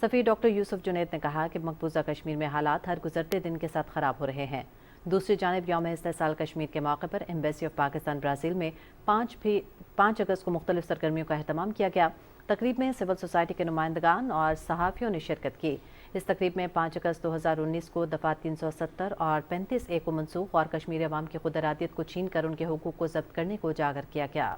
سفیر ڈاکٹر یوسف جنید نے کہا کہ مقبوضہ کشمیر میں حالات ہر گزرتے دن کے ساتھ خراب ہو رہے ہیں۔ دوسری جانب یوم استحصال کشمیر کے موقع پر ایمبیسی آف پاکستان برازیل میں 5 اگست کو مختلف سرگرمیوں کا اہتمام کیا گیا۔ تقریب میں سول سوسائٹی کے نمائندگان اور صحافیوں نے شرکت کی۔ اس تقریب میں 5 اگست 2019 کو دفعہ 370 اور 35A کو منسوخ اور کشمیری عوام کی خود ارادیت کو چھین کر ان کے حقوق کو ضبط کرنے کو اجاگر کیا گیا۔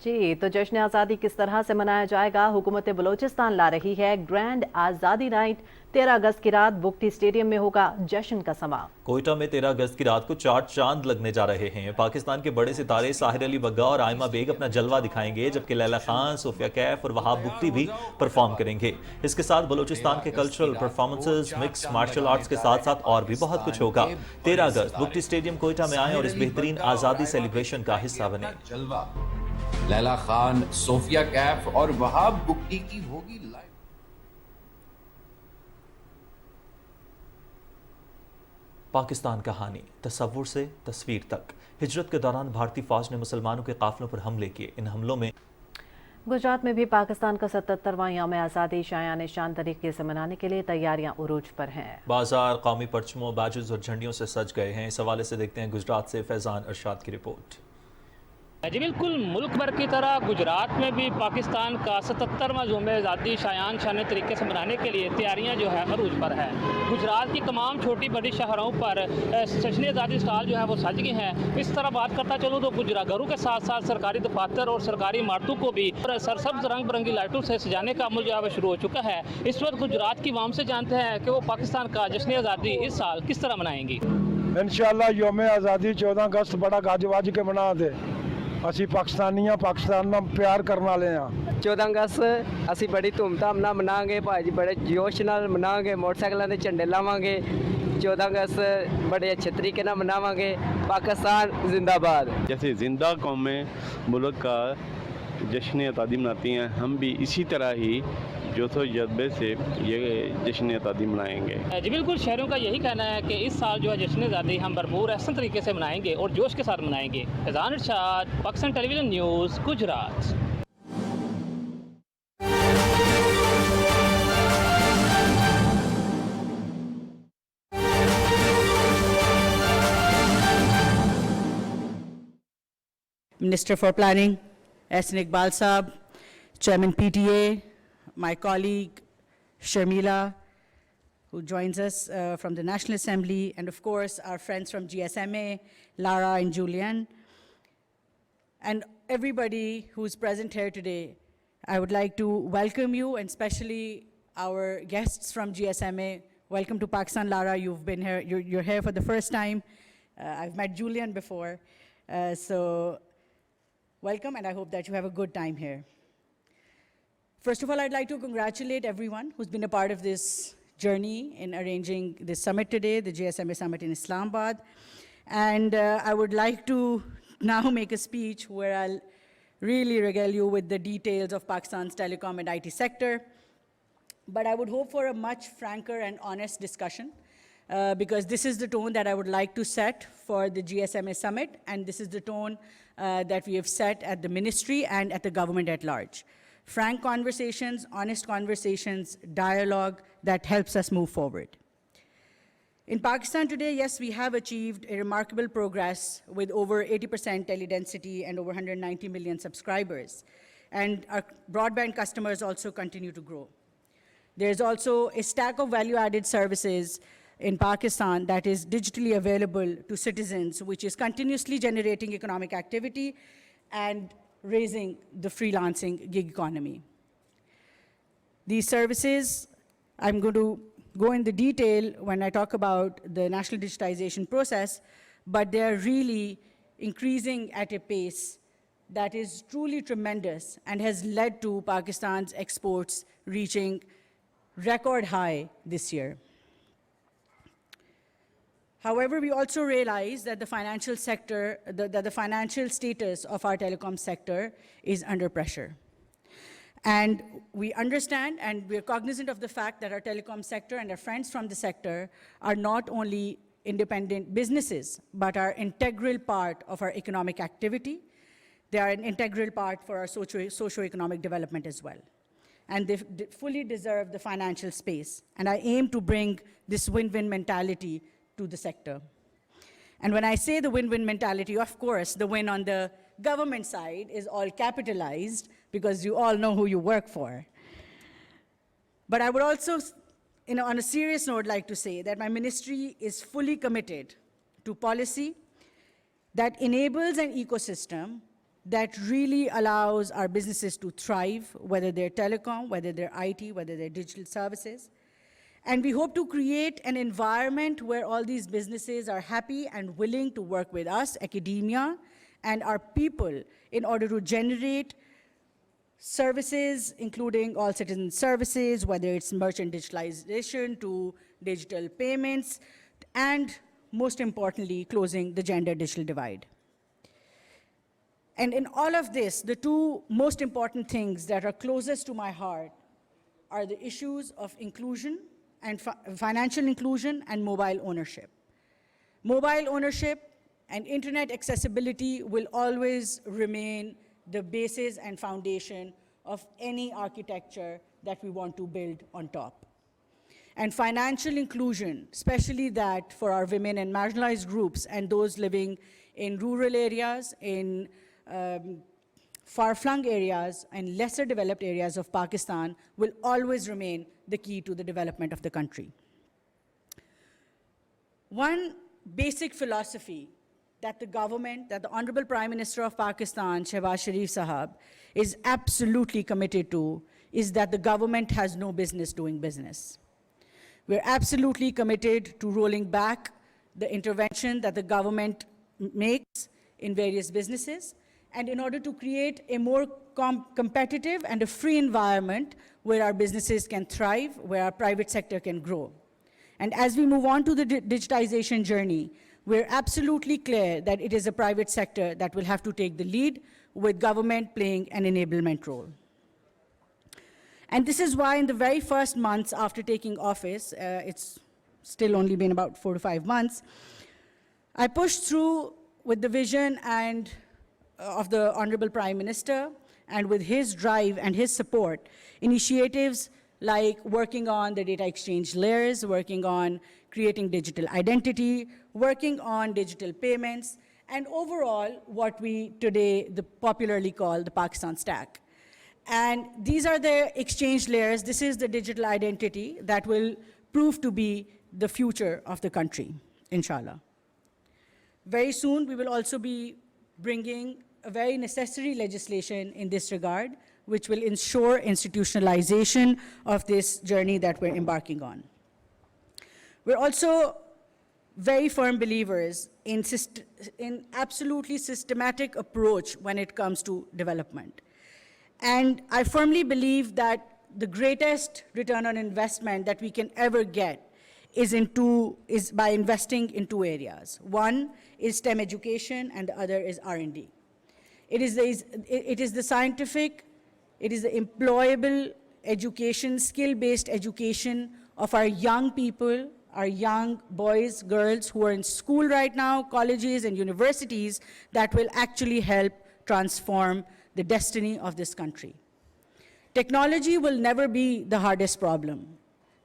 جی تو جشن آزادی کس طرح سے منایا جائے گا؟ حکومت بلوچستان لا رہی ہے گرینڈ آزادی نائٹ۔ 13 اگست کی رات بگٹی اسٹیڈیم میں ہوگا جشن کا سما۔ کوئٹہ میں 13 اگست کی رات کو 4 چاند لگنے جا رہے ہیں۔ پاکستان کے بڑے ستارے ساحر علی بگا اور آئمہ بیگ اپنا جلوہ دکھائیں گے، جبکہ لیلا خان، صوفیہ کیف اور وہاب بگٹی بھی پرفارم کریں گے۔ اس کے ساتھ بلوچستان کے cultural performances, mix martial arts کے ساتھ ساتھ اور بھی بہت کچھ ہوگا۔ 13 اگست بگٹی اسٹیڈیم کوئٹہ میں آئیں اور اس بہترین آزادی سیلیبریشن کا حصہ بنیں۔ لیلا خان، صوفیہ کیف اور وہاب بگٹی کی ہوگی لائیو۔ پاکستان کہانی تصور سے تصویر تک۔ ہجرت کے دوران بھارتی فوج نے مسلمانوں کے قافلوں پر حملے کیے۔ ان حملوں میں گجرات میں بھی پاکستان کا 77واں یوم آزادی شایان شان طریقے سے منانے کے لیے تیاریاں عروج پر ہیں۔ بازار قومی پرچموں، بیجز اور جھنڈیوں سے سج گئے ہیں۔ اس حوالے سے دیکھتے ہیں گجرات سے فیضان ارشاد کی رپورٹ۔ جی بالکل، ملک بھر کی طرح گجرات میں بھی پاکستان کا 77واں یوم آزادی شایان شان طریقے سے منانے کے لیے تیاریاں جو ہے عروج پر ہیں۔ گجرات کی تمام چھوٹی بڑی شہروں پر جشن آزادی اسٹال جو ہے وہ سج گئے ہیں۔ اس طرح بات کرتا چلوں تو گھروں کے ساتھ ساتھ سرکاری دفاتر اور سرکاری عمارتوں کو بھی سرسبز رنگ برنگی لائٹوں سے سجانے کا عمل جو ہے وہ شروع ہو چکا ہے۔ اس وقت گجرات کی عوام سے جانتے ہیں کہ وہ پاکستان کا جشن آزادی اس سال کس طرح منائیں گی۔ انشاءاللہ یوم آزادی 14 اگست بڑا گاج واج کے منا دے۔ اسی پاکستانی ہیں، پاکستان میں پیار کرنے والے ہیں۔ 14 اگست اسی بڑی دھوم دھام نال مناؤں گے بھائی جی، بڑے جوش نال مناؤں گے، موٹر سائیکلوں کے جھنڈے لاواں گے۔ 14 اگست بڑے اچھے طریقے نال مناواں گے۔ پاکستان زندہ باد۔ جیسے زندہ قومیں ملک کا جشن آزادی مناتی ہیں، ہم بھی اسی طرح ہی جوش و جذبے سے یہ جشن آزادی منائیں گے۔ جی بالکل، شہریوں کا یہی کہنا ہے کہ اس سال جو ہے جشن آزادی ہم بھرپور احسن طریقے سے منائیں گے اور جوش کے ساتھ منائیں گے۔ Faizan Irshad, Pakistan television news, Gujrat. Minister for Planning, Ehsan Iqbal Saab, Chairman PTA, my colleague Sharmila, who joins us from the National Assembly, and of course our friends from GSMA, Lara and Julian, and everybody who's present here today. I would like to welcome you, and especially our guests from GSMA. Welcome to Pakistan, Lara. You've been here, you're here for the first time. I've met Julian before, so welcome, and I hope that you have a good time here. First of all, I'd like to congratulate everyone who's been a part of this journey in arranging this summit today, the GSMA Summit in Islamabad. And I would like to now make a speech where I'll really regale you with the details of Pakistan's telecom and IT sector. But I would hope for a much franker and honest discussion, because this is the tone that I would like to set for the GSMA Summit, and this is the tone that we have set at the ministry and at the government at large. Frank conversations, honest conversations, dialogue that helps us move forward. In Pakistan today, yes, we have achieved a remarkable progress with over 80% tele-density and over 190 million subscribers. And our broadband customers also continue to grow. There's also a stack of value-added services in Pakistan that is digitally available to citizens, which is continuously generating economic activity and raising the freelancing gig economy. These services, I'm going to go in the detail when I talk about the national digitization process, but they're really increasing at a pace that is truly tremendous and has led to Pakistan's exports reaching record high this year. However, we also realize that the financial sector, that the financial status of our telecom sector is under pressure. And we understand and we're cognizant of the fact that our telecom sector and our friends from the sector are not only independent businesses, but are an integral part of our economic activity. They are an integral part for our socio-economic development as well. And they fully deserve the financial space. And I aim to bring this win-win mentality to the sector. And when I say the win-win mentality, of course, the win on the government side is all capitalized because you all know who you work for. But I would also, on a serious note, like to say that my ministry is fully committed to policy that enables an ecosystem that really allows our businesses to thrive, whether they're telecom, whether they're IT, whether they're digital services. And we hope to create an environment where all these businesses are happy and willing to work with us, academia, and our people in order to generate services, including all citizen services, whether it's merchant digitalization to digital payments, and most importantly, closing the gender digital divide. And in all of this, the two most important things that are closest to my heart are the issues of inclusion and financial inclusion and mobile ownership. Mobile ownership and internet accessibility will always remain the basis and foundation of any architecture that we want to build on top. And financial inclusion, especially that for our women and marginalized groups and those living in rural areas, in far-flung areas and lesser developed areas of Pakistan, will always remain the key to the development of the country. One basic philosophy that the government, that the Honorable Prime Minister of Pakistan, Shehbaz Sharif Sahab, is absolutely committed to is that the government has no business doing business. We're absolutely committed to rolling back the intervention that the government makes in various businesses, and in order to create a more competitive and a free environment where our businesses can thrive, where our private sector can grow. And as we move on to the digitization journey, we're absolutely clear that it is the private sector that will have to take the lead, with government playing an enablement role. And this is why in the very first months after taking office, it's still only been about 4 to 5 months, I pushed through with the vision and of the Honorable Prime Minister, and with his drive and his support, initiatives like working on the data exchange layers, working on creating digital identity, working on digital payments, and overall what we today popularly call the Pakistan Stack. And these are the exchange layers. This is the digital identity that will prove to be the future of the country, inshallah. Very soon, we will also be bringing a very necessary legislation in this regard, which will ensure institutionalization of this journey that we're embarking on. We're also very firm believers in absolutely systematic approach when it comes to development. And I firmly believe that the greatest return on investment that we can ever get is by investing in 2 areas. One is STEM education, and the other is R&D. It is the scientific, it is the employable education, skill-based education of our young people, our young boys, girls who are in school right now, colleges and universities, that will actually help transform the destiny of this country. Technology will never be the hardest problem.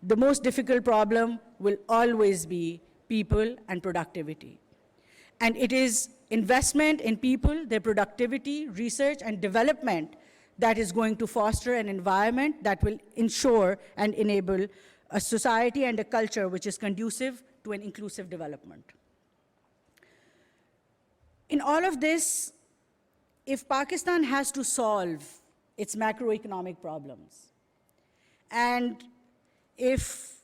The most difficult problem will always be people and productivity. And it is investment in people, their productivity, research, and development that is going to foster an environment that will ensure and enable a society and a culture which is conducive to an inclusive development. In all of this, if Pakistan has to solve its macroeconomic problems, and if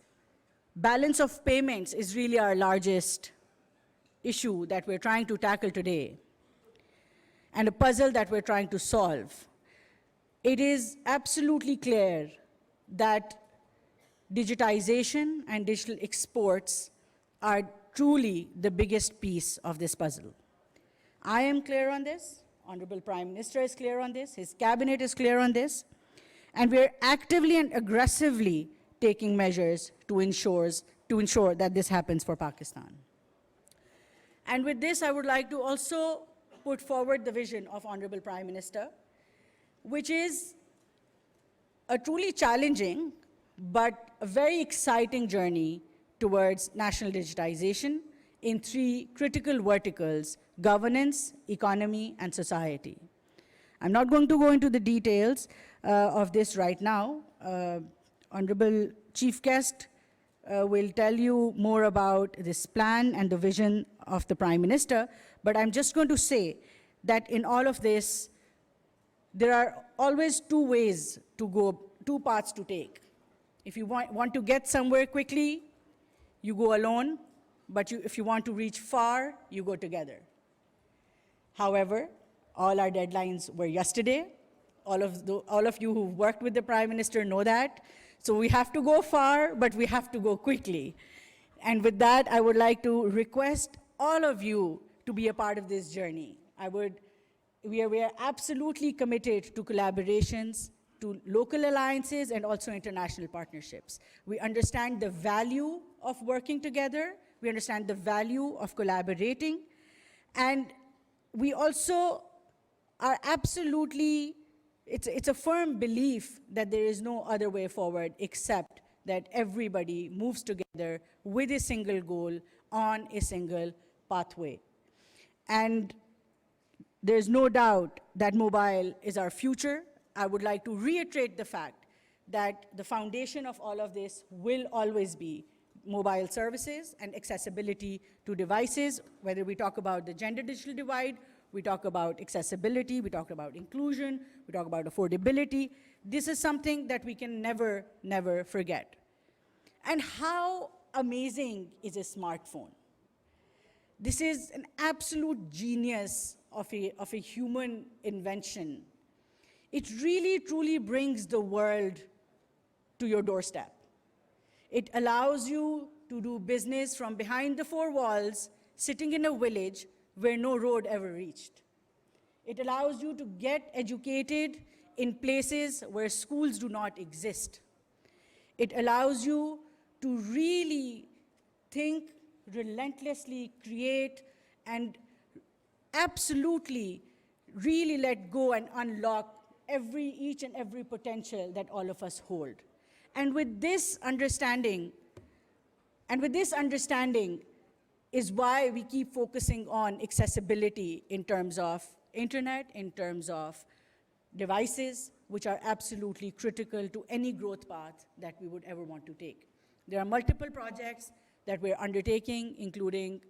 balance of payments is really our largest issue that we're trying to tackle today, and a puzzle that we're trying to solve, it is absolutely clear that digitization and digital exports are truly the biggest piece of this puzzle. I am clear on this, Honorable Prime Minister is clear on this, his cabinet is clear on this, and we're actively and aggressively taking measures to ensure that this happens for Pakistan. And with this, I would like to also put forward the vision of Honorable Prime Minister, which is a truly challenging but a very exciting journey towards national digitization in 3 critical verticals: governance, economy, and society. I'm not going to go into the details of this right now. Honorable Chief Guest will tell you more about this plan and the vision of the Prime Minister, but I'm just going to say that in all of this, there are always 2 ways to go, 2 paths to take. If you want to get somewhere quickly, you go alone, but if you want to reach far, you go together. However, all our deadlines were yesterday. All of you who've worked with the Prime Minister know that. So we have to go far, but we have to go quickly. And with that, I would like to request all of you to be a part of this journey. We are absolutely committed to collaborations, to local alliances, and also international partnerships. We understand the value of working together. We understand the value of collaborating. And we also are absolutely, it's a firm belief that there is no other way forward except that everybody moves together with a single goal on a single pathway. And there's no doubt that mobile is our future. I would like to reiterate the fact that the foundation of all of this will always be mobile services and accessibility to devices, whether we talk about the gender digital divide, we talk about accessibility, we talk about inclusion, we talk about affordability. This is something that we can never, never forget. And how amazing is a smartphone? This is an absolute genius of a human invention. It really, truly brings the world to your doorstep. It allows you to do business from behind the 4 walls, sitting in a village where no road ever reached. It allows you to get educated in places where schools do not exist. It allows you to really think, relentlessly create, and absolutely really let go and unlock each and every potential that all of us hold. And with this understanding is why we keep focusing on accessibility in terms of internet, in terms of devices, which are absolutely critical to any growth path that we would ever want to take. There are multiple projects that we're undertaking, including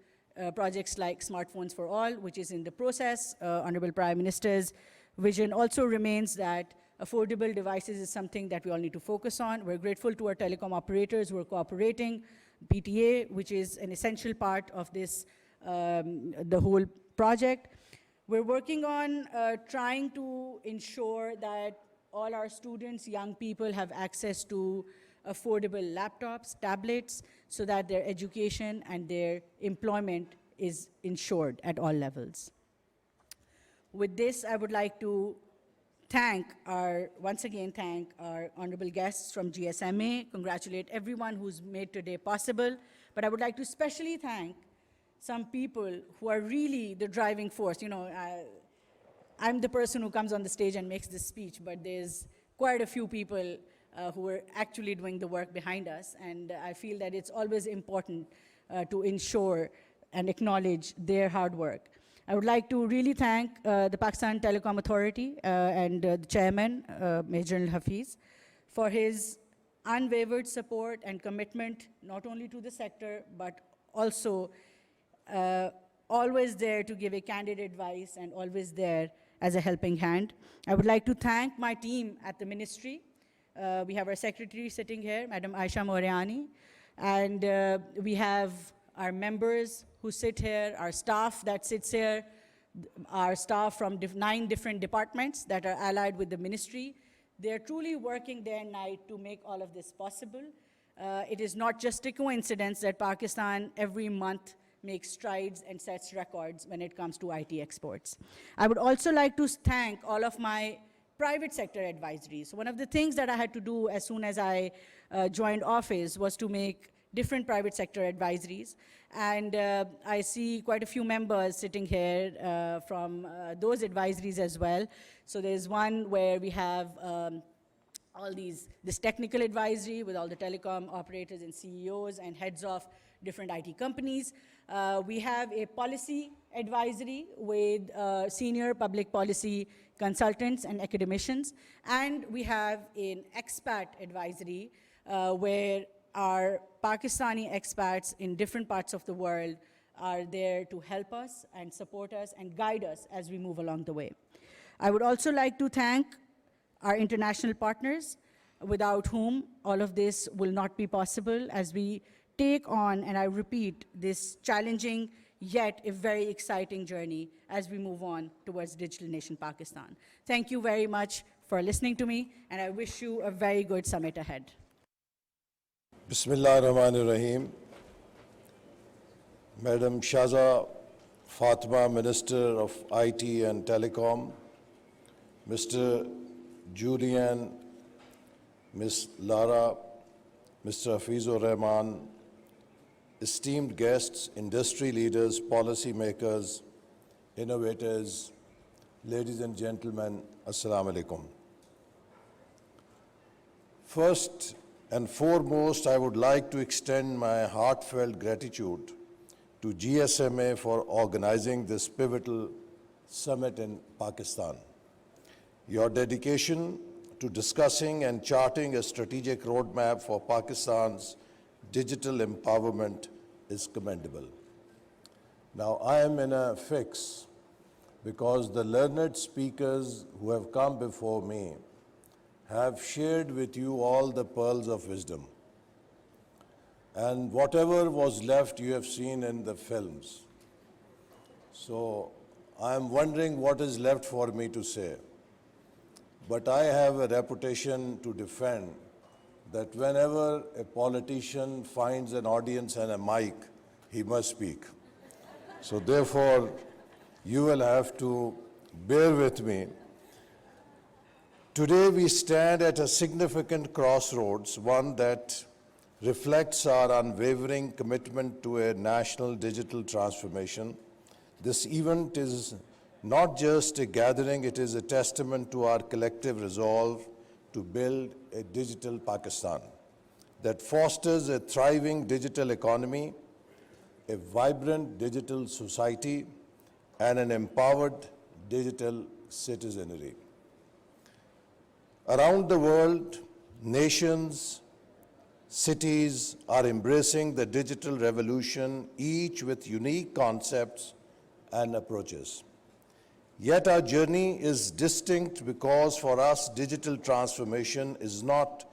projects like Smartphones for All, which is in the process. Honorable Prime Minister's vision also remains that affordable devices is something that we all need to focus on. We're grateful to our telecom operators who are cooperating, PTA, which is an essential part of this, the whole project. We're working on trying to ensure that all our students, young people, have access to affordable laptops, tablets, so that their education and their employment is ensured at all levels. With this, I would like to once again thank our honorable guests from GSMA, congratulate everyone who's made today possible, but I would like to especially thank some people who are really the driving force. You know, I'm the person who comes on the stage and makes this speech, but there's quite a few people who are actually doing the work behind us, and I feel that it's always important to ensure and acknowledge their hard work. I would like to really thank the Pakistan Telecom Authority and the chairman, Major General Hafiz, for his unwavered support and commitment, not only to the sector, but also always there to give a candid advice and always there as a helping hand. I would like to thank my team at the ministry. We have our secretary sitting here, Madam Aisha Moriani, and we have our members who sit here, our staff that sits here, our staff from 9 different departments that are allied with the ministry. They are truly working day and night to make all of this possible. It is not just a coincidence that Pakistan every month makes strides and sets records when it comes to IT exports. I would also like to thank all of my private sector advisories. One of the things that I had to do as soon as I joined office was to make different private sector advisories. And I see quite a few members sitting here from those advisories as well. So there's one where we have this technical advisory with all the telecom operators and CEOs and heads of different IT companies. We have a policy advisory with senior public policy consultants and academicians. And we have an expat advisory where our Pakistani expats in different parts of the world are there to help us and support us and guide us as we move along the way. I would also like to thank our international partners, without whom all of this will not be possible as we take on, and I repeat, this challenging yet a very exciting journey as we move on towards Digital Nation Pakistan. Thank you very much for listening to me, and I wish you a very good summit ahead. Bismillah ar-Rahman ar-Rahim. Madam Shaza Fatima, Minister of IT and Telecom, Mr. Julian, Ms. Lara, Mr. Hafizur Rahman, esteemed guests, industry leaders, policy makers, innovators, ladies and gentlemen, Assalamu alaikum. First and foremost, I would like to extend my heartfelt gratitude to GSMA for organizing this pivotal summit in Pakistan. Your dedication to discussing and charting a strategic roadmap for Pakistan's digital empowerment is commendable. Now, I am in a fix because the learned speakers who have come before me have shared with you all the pearls of wisdom. And whatever was left you have seen in the films. So I am wondering what is left for me to say. But I have a reputation to defend that whenever a politician finds an audience and a mic, he must speak. So therefore, you will have to bear with me. Today we stand at a significant crossroads, one that reflects our unwavering commitment to a national digital transformation. This event is not just a gathering, it is a testament to our collective resolve to build a digital Pakistan that fosters a thriving digital economy, a vibrant digital society, and an empowered digital citizenry. Around the world, nations, cities are embracing the digital revolution, each with unique concepts and approaches. Yet our journey is distinct because for us, digital transformation is not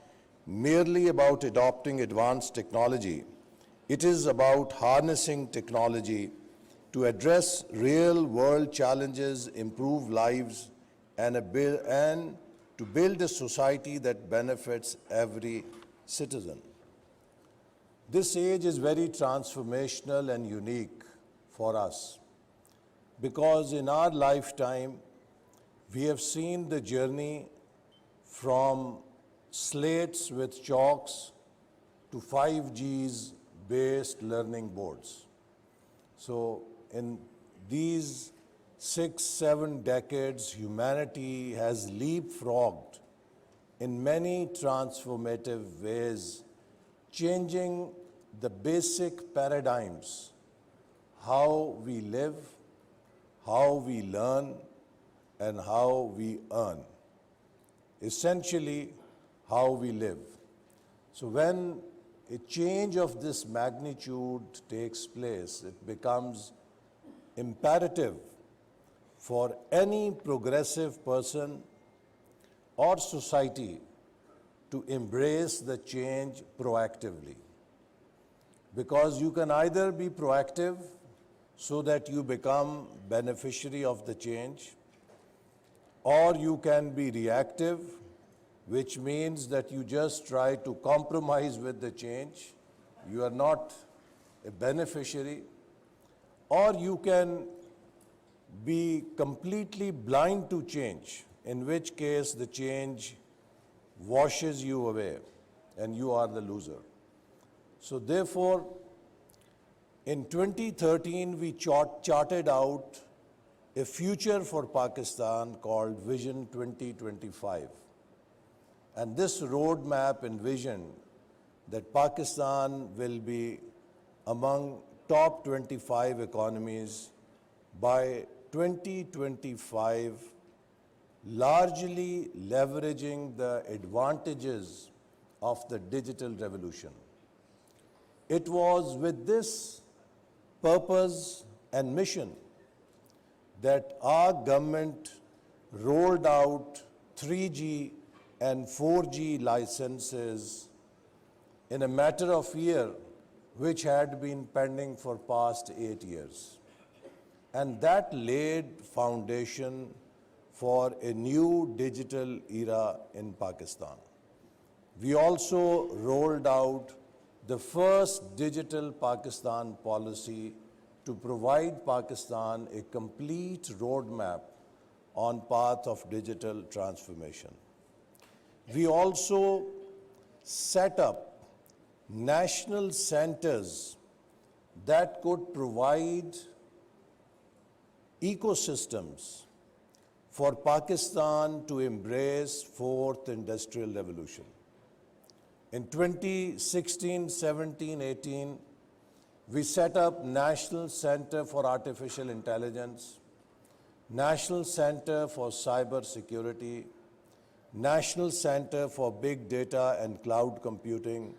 merely about adopting advanced technology. It is about harnessing technology to address real-world challenges, improve lives, and to build a society that benefits every citizen. This age is very transformational and unique for us because in our lifetime, we have seen the journey from slates with chalks to 5G's based learning boards. So in these 6-7 decades, humanity has leapfrogged in many transformative ways, changing the basic paradigms, how we live, how we learn, and how we earn. Essentially, how we live. So when a change of this magnitude takes place, it becomes imperative for any progressive person or society to embrace the change proactively. Because you can either be proactive so that you become beneficiary of the change, or you can be reactive, which means that you just try to compromise with the change. You are not a beneficiary. Or you can be completely blind to change, in which case the change washes you away and you are the loser. So therefore, in 2013, we charted out a future for Pakistan called Vision 2025. And this roadmap envisioned that Pakistan will be among top 25 economies by 2025, largely leveraging the advantages of the digital revolution. It was with this purpose and mission that our government rolled out 3G and 4G licenses in a matter of a year, which had been pending for past 8 years. And that laid foundation for a new digital era in Pakistan. We also rolled out the first Digital Pakistan policy to provide Pakistan a complete roadmap on path of digital transformation. We also set up national centers that could provide ecosystems for Pakistan to embrace fourth industrial revolution. In 2016, 17, 18, we set up National Center for Artificial Intelligence, National Center for Cyber Security, National Center for Big Data and Cloud Computing,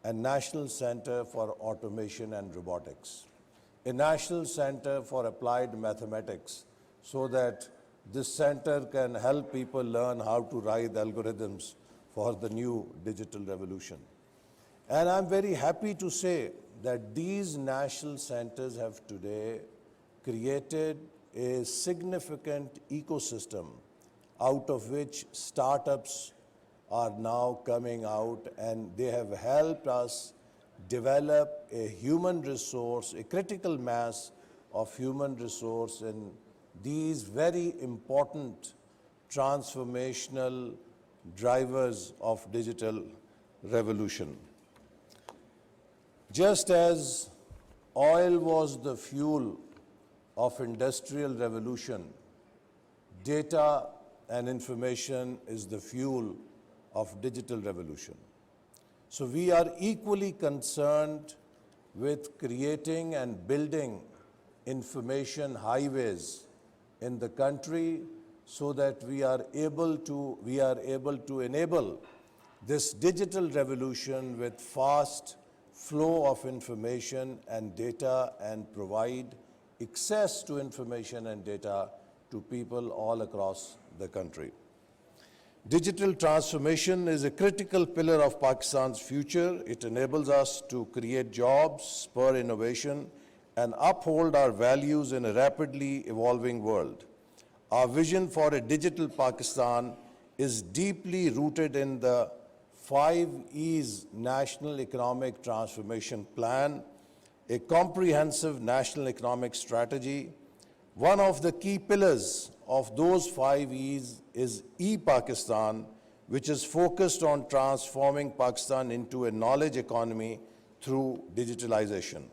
and National Center for Automation and Robotics, a National Center for Applied Mathematics, so that this center can help people learn how to write algorithms for the new digital revolution. And I'm very happy to say that these national centers have today created a significant ecosystem out of which startups are now coming out, and they have helped us develop a human resource, a critical mass of human resource in these very important transformational drivers of digital revolution. Just as oil was the fuel of industrial revolution, data and information is the fuel of digital revolution. So we are equally concerned with creating and building information highways in the country so that we are able to enable this digital revolution with fast flow of information and data, and provide access to information and data to people all across the country. Digital transformation is a critical pillar of Pakistan's future. It enables us to create jobs, spur innovation, and uphold our values in a rapidly evolving world. Our vision for a digital Pakistan is deeply rooted in the 5 E's National Economic Transformation Plan, a comprehensive national economic strategy. One of the key pillars of those 5 E's is E-Pakistan, which is focused on transforming Pakistan into a knowledge economy through digitalization.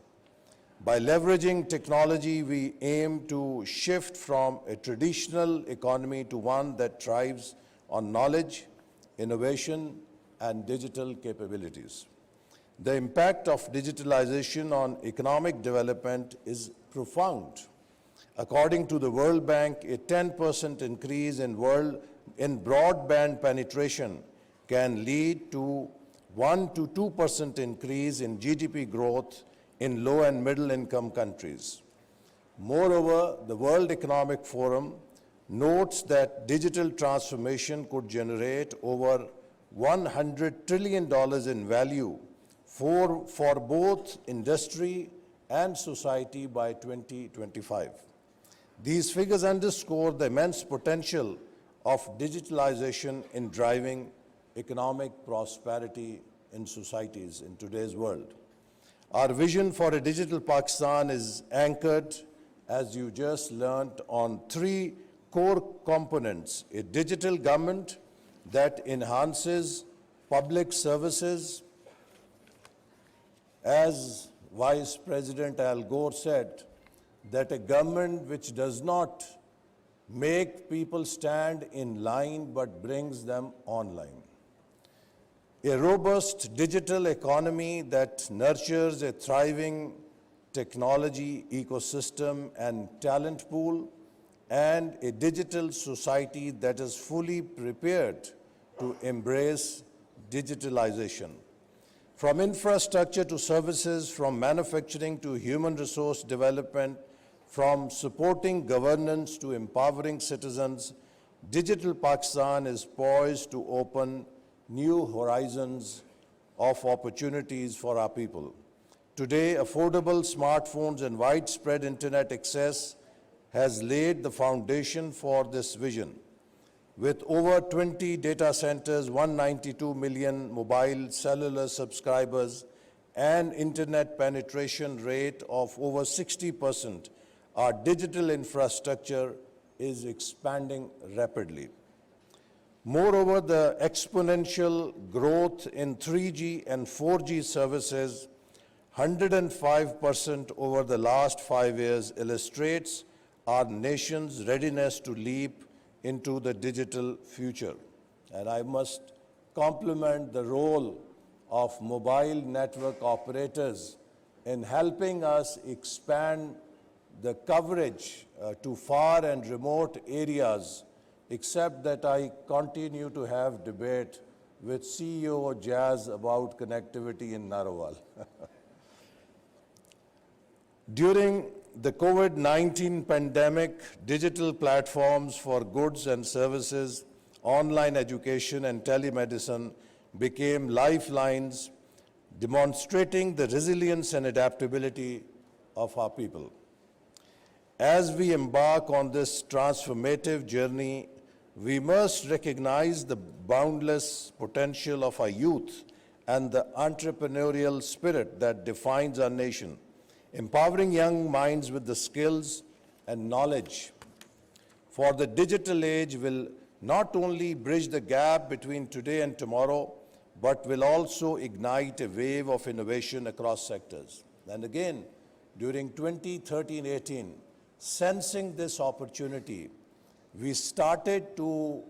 By leveraging technology, we aim to shift from a traditional economy to one that thrives on knowledge, innovation, and digital capabilities. The impact of digitalization on economic development is profound. According to the World Bank, a 10% increase in broadband penetration can lead to 1 to 2% increase in GDP growth in low and middle income countries. Moreover, the World Economic Forum notes that digital transformation could generate over $100 trillion in value for both industry and society by 2025. These figures underscore the immense potential of digitalization in driving economic prosperity in societies in today's world. Our vision for a digital Pakistan is anchored, as you just learnt, on three core components: a digital government that enhances public services. As Vice President Al Gore said, that a government which does not make people stand in line but brings them online. A robust digital economy that nurtures a thriving technology ecosystem and talent pool, and a digital society that is fully prepared to embrace digitalization. From infrastructure to services, from manufacturing to human resource development, from supporting governance to empowering citizens, Digital Pakistan is poised to open new horizons of opportunities for our people. Today, affordable smartphones and widespread internet access has laid the foundation for this vision. With over 20 data centers, 192 million mobile cellular subscribers, and internet penetration rate of over 60%, our digital infrastructure is expanding rapidly. Moreover, the exponential growth in 3G and 4G services, 105% over the last 5 years, illustrates our nation's readiness to leap into the digital future. And I must compliment the role of mobile network operators in helping us expand the coverage to far and remote areas, except that I continue to have debate with CEO Jazz about connectivity in Narowal. During the COVID-19 pandemic, digital platforms for goods and services, online education and telemedicine became lifelines, demonstrating the resilience and adaptability of our people. As we embark on this transformative journey, we must recognize the boundless potential of our youth and the entrepreneurial spirit that defines our nation. Empowering young minds with the skills and knowledge for the digital age will not only bridge the gap between today and tomorrow, but will also ignite a wave of innovation across sectors. And again, during 2013-18, sensing this opportunity, we started to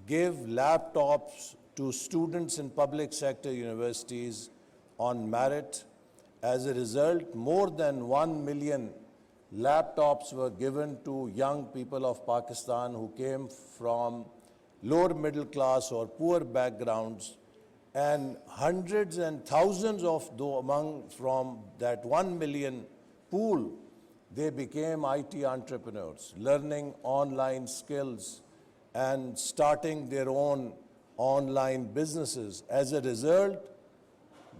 give laptops to students in public sector universities on merit. As a result, more than 1 million laptops were given to young people of Pakistan who came from lower middle class or poor backgrounds, and hundreds and thousands of from that 1 million pool, they became IT entrepreneurs, learning online skills and starting their own online businesses. As a result,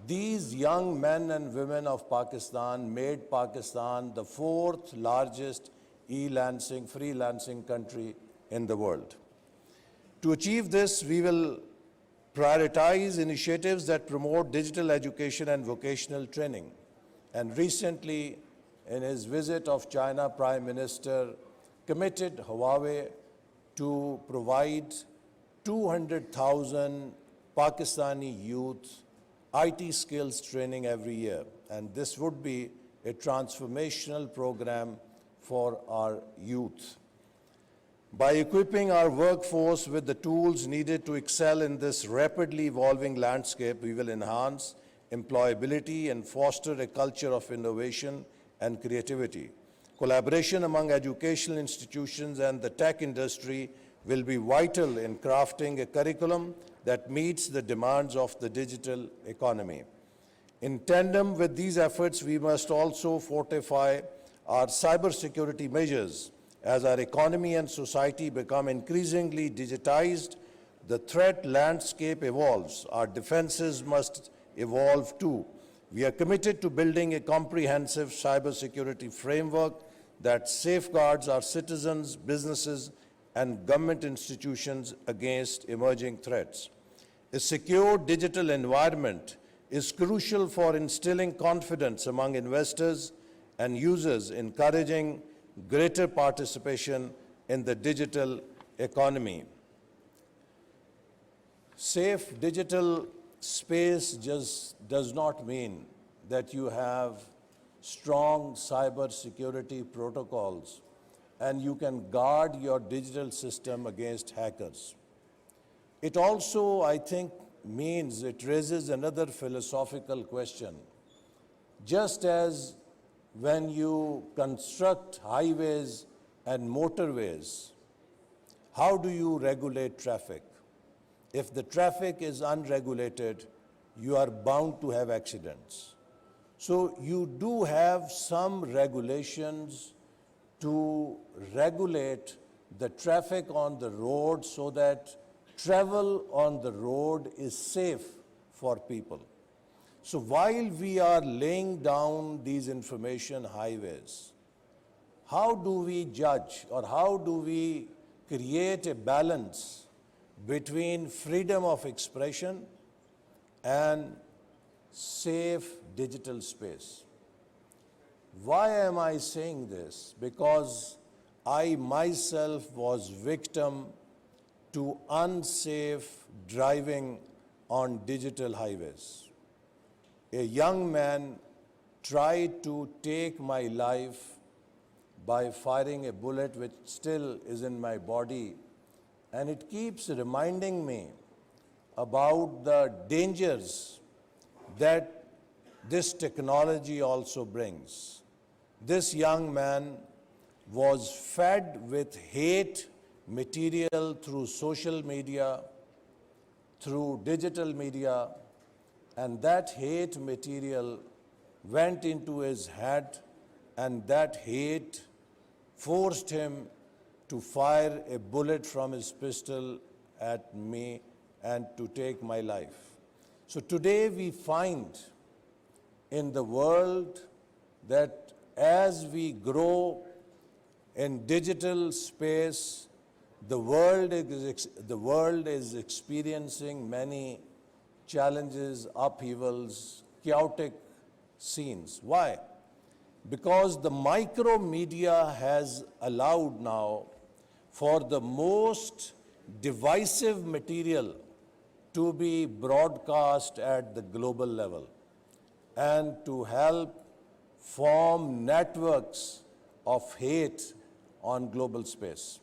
these young men and women of Pakistan made Pakistan the 4th largest freelancing country in the world. To achieve this, we will prioritize initiatives that promote digital education and vocational training. And recently, in his visit of China, Prime Minister committed Huawei to provide 200,000 Pakistani youth IT skills training every year. And this would be a transformational program for our youth. By equipping our workforce with the tools needed to excel in this rapidly evolving landscape, we will enhance employability and foster a culture of innovation and creativity. Collaboration among educational institutions and the tech industry will be vital in crafting a curriculum that meets the demands of the digital economy. In tandem with these efforts, we must also fortify our cybersecurity measures. As our economy and society become increasingly digitized, the threat landscape evolves. Our defenses must evolve too. We are committed to building a comprehensive cybersecurity framework that safeguards our citizens, businesses, and government institutions against emerging threats. A secure digital environment is crucial for instilling confidence among investors and users, encouraging greater participation in the digital economy. Safe digital space just does not mean that you have strong cyber security protocols and you can guard your digital system against hackers. It also, I think, means it raises another philosophical question. Just as when you construct highways and motorways, how do you regulate traffic? If the traffic is unregulated, you are bound to have accidents. So you do have some regulations to regulate the traffic on the road so that travel on the road is safe for people. So while we are laying down these information highways, how do we judge or how do we create a balance between freedom of expression and safe digital space? Why am I saying this? Because I myself was victim to unsafe driving on digital highways. A young man tried to take my life by firing a bullet which still is in my body, and it keeps reminding me about the dangers that this technology also brings. This young man was fed with hate material through social media, through digital media, and that hate material went into his head, and that hate forced him to fire a bullet from his pistol at me and to take my life. So today we find in the world that as we grow in digital space, the world is experiencing many challenges, upheavals, chaotic scenes. Why? Because the micromedia has allowed now for the most divisive material to be broadcast at the global level and to help form networks of hate on global space.